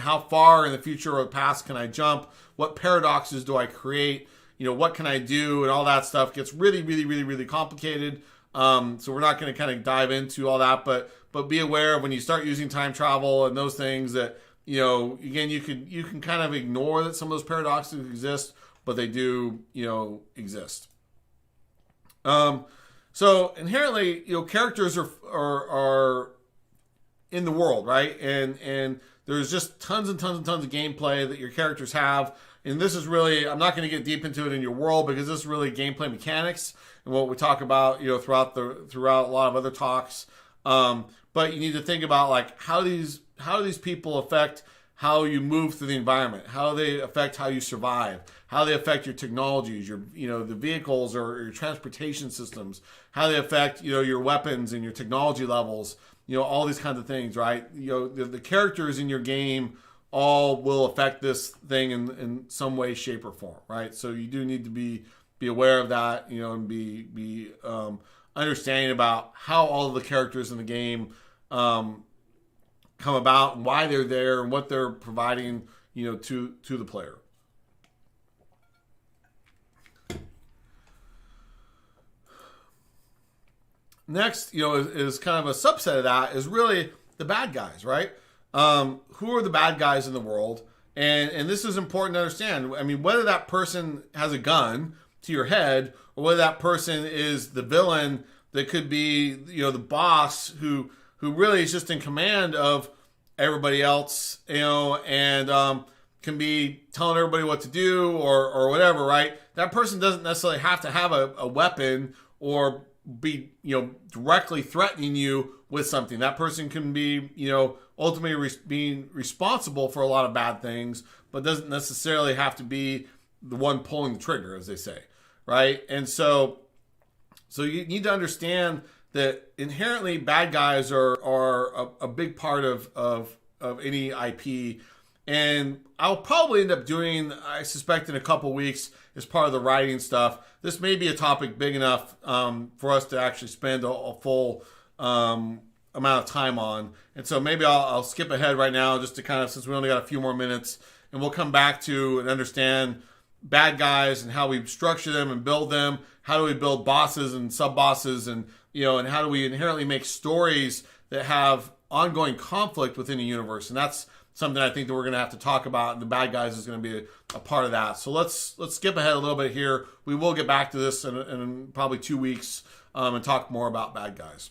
how far in the future or the past can I jump? What paradoxes do I create? What can I do? And all that stuff gets really, really, really, really complicated. So we're not going to kind of dive into all that, but be aware when you start using time travel and those things that, again, you can kind of ignore that some of those paradoxes exist, but they do, exist. So inherently, characters are in the world, right? And there's just tons and tons and tons of gameplay that your characters have. And this is really, I'm not going to get deep into it in your world because this is really gameplay mechanics and what we talk about, throughout a lot of other talks. But you need to think about like how do these people affect how you move through the environment, how they affect how you survive, how they affect your technologies, the vehicles or your transportation systems, how they affect, your weapons and your technology levels, all these kinds of things, right? The characters in your game all will affect this thing in some way, shape, or form, right? So you do need to be aware of that, and be understanding about how all of the characters in the game come about and why they're there and what they're providing, to the player. Next, is kind of a subset of that is really the bad guys, right? Who are the bad guys in the world? And this is important to understand. I mean, whether that person has a gun to your head or whether that person is the villain that could be, the boss who really is just in command of everybody else, and can be telling everybody what to do or whatever, right? That person doesn't necessarily have to have a weapon or be, directly threatening you with something. That person can be, ultimately being responsible for a lot of bad things, but doesn't necessarily have to be the one pulling the trigger, as they say, right? And so you need to understand that inherently bad guys are a big part of any IP. And I'll probably end up doing, I suspect in a couple weeks, as part of the writing stuff. This may be a topic big enough for us to actually spend a full amount of time on. And so maybe I'll skip ahead right now just to kind of, since we only got a few more minutes, and we'll come back to and understand bad guys and how we structure them and build them. How do we build bosses and sub-bosses, and and how do we inherently make stories that have ongoing conflict within a universe? And that's something I think that we're going to have to talk about, and the bad guys is going to be a part of that. So let's skip ahead a little bit here. We will get back to this in probably 2 weeks and talk more about bad guys.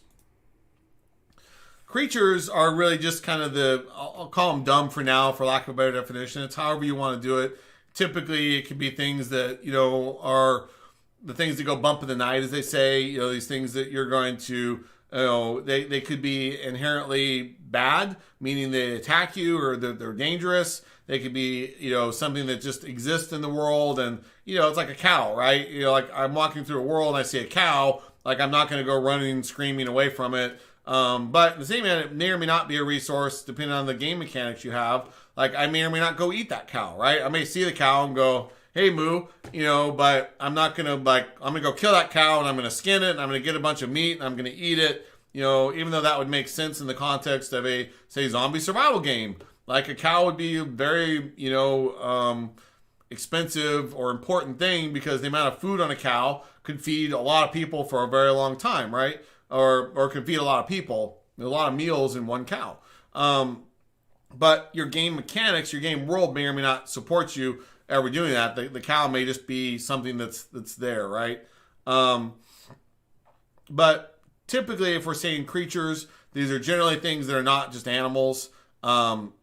Creatures are really just kind of I'll call them dumb for now, for lack of a better definition. It's however you want to do it. Typically, it could be things that, are the things that go bump in the night, as they say, these things that you're going to, they could be inherently bad, meaning they attack you or they're dangerous. They could be, something that just exists in the world. And, it's like a cow, right? Like I'm walking through a world and I see a cow, like I'm not going to go running, screaming away from it. But at the same time, it may or may not be a resource depending on the game mechanics you have. Like I may or may not go eat that cow, right? I may see the cow and go, hey, moo, but I'm not going to I'm going to go kill that cow and I'm going to skin it and I'm going to get a bunch of meat and I'm going to eat it. Even though that would make sense in the context of a, say, zombie survival game. Like a cow would be a very, expensive or important thing because the amount of food on a cow could feed a lot of people for a very long time, right? Or could feed a lot of people, a lot of meals in one cow. But your game mechanics, your game world may or may not support you ever doing that. The cow may just be something that's there, right? But typically, if we're saying creatures, these are generally things that are not just animals. And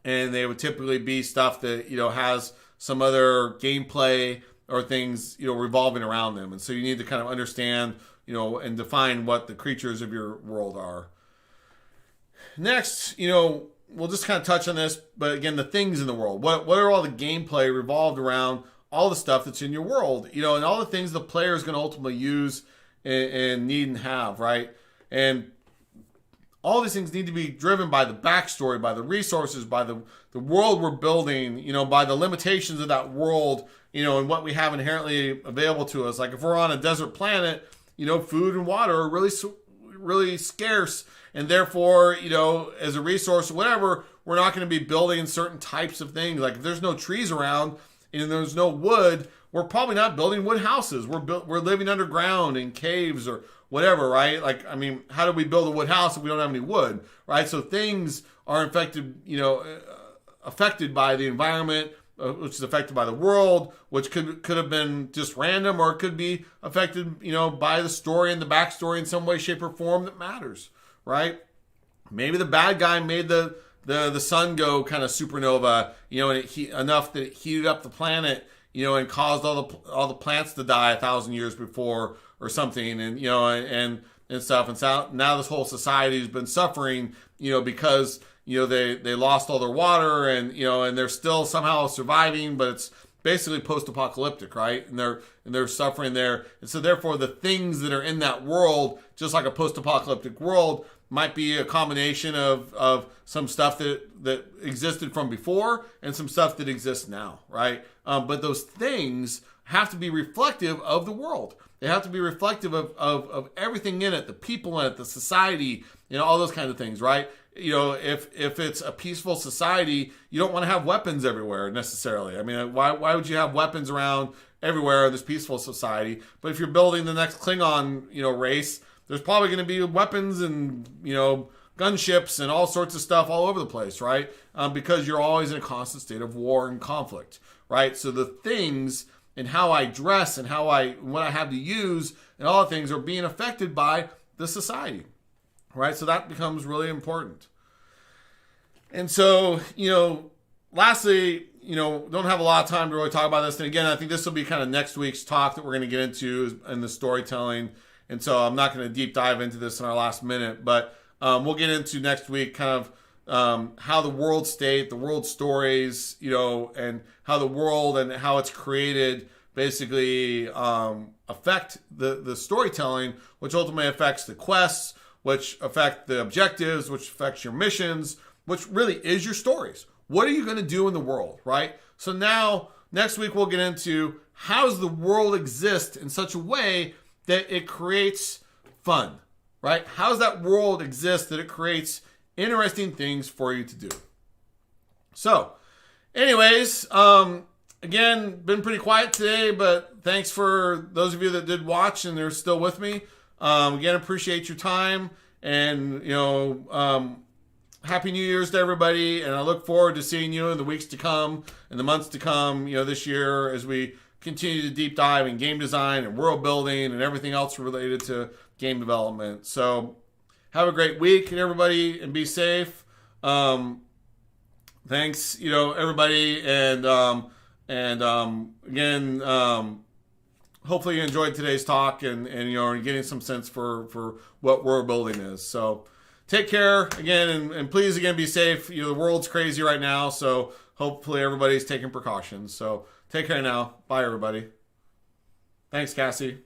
they would typically be stuff that, has some other gameplay or things, revolving around them. And so you need to kind of understand, and define what the creatures of your world are. Next, we'll just kind of touch on this, but again, the things in the world. What are all the gameplay revolved around all the stuff that's in your world, and all the things the player is going to ultimately use and need and have, right? And all these things need to be driven by the backstory, by the resources, by the world we're building, by the limitations of that world, and what we have inherently available to us. Like if we're on a desert planet, food and water are really scarce. And therefore, as a resource or whatever, we're not going to be building certain types of things. Like if there's no trees around and there's no wood, we're probably not building wood houses. We're living underground in caves or whatever, right? Like, I mean, how do we build a wood house if we don't have any wood, right? So things are affected by the environment, which is affected by the world, which could have been just random, or it could be affected, by the story and the backstory in some way, shape, or form that matters, right? Maybe the bad guy made the sun go kind of supernova, and enough that it heated up the planet, and caused all the plants to die 1,000 years before or something, and and stuff. And so now this whole society has been suffering, because they lost all their water, and and they're still somehow surviving, but it's basically post-apocalyptic, right? And they're suffering there. And so therefore the things that are in that world, just like a post-apocalyptic world, might be a combination of some stuff that existed from before and some stuff that exists now, right? But those things have to be reflective of the world. They have to be reflective of everything in it, the people in it, the society, all those kinds of things, right? If it's a peaceful society, you don't want to have weapons everywhere necessarily. I mean, why would you have weapons around everywhere in this peaceful society? But if you're building the next Klingon, race, there's probably going to be weapons and, gunships and all sorts of stuff all over the place, right? Because you're always in a constant state of war and conflict, right? So the things and how I dress and what I have to use and all the things are being affected by the society, right? So that becomes really important. And so, lastly, don't have a lot of time to really talk about this. And again, I think this will be kind of next week's talk that we're going to get into in the storytelling. And so I'm not going to deep dive into this in our last minute, but we'll get into next week kind of how the world state, the world stories, and how the world and how it's created basically affect the storytelling, which ultimately affects the quests, which affect the objectives, which affects your missions, which really is your stories. What are you going to do in the world, right? So now, next week, we'll get into how does the world exist in such a way that it creates fun, right? How does that world exist that it creates interesting things for you to do? So, anyways, again, been pretty quiet today, but thanks for those of you that did watch and they're still with me. Again, appreciate your time, and Happy New Year's to everybody, and I look forward to seeing you in the weeks to come, in the months to come, this year as we continue to deep dive in game design and world building and everything else related to game development. So have a great week, and everybody, and be safe. Thanks, everybody, and again, hopefully you enjoyed today's talk and are getting some sense for what world building is. So take care again, and please again be safe. The world's crazy right now, so hopefully everybody's taking precautions. So take care now. Bye, everybody. Thanks, Cassie.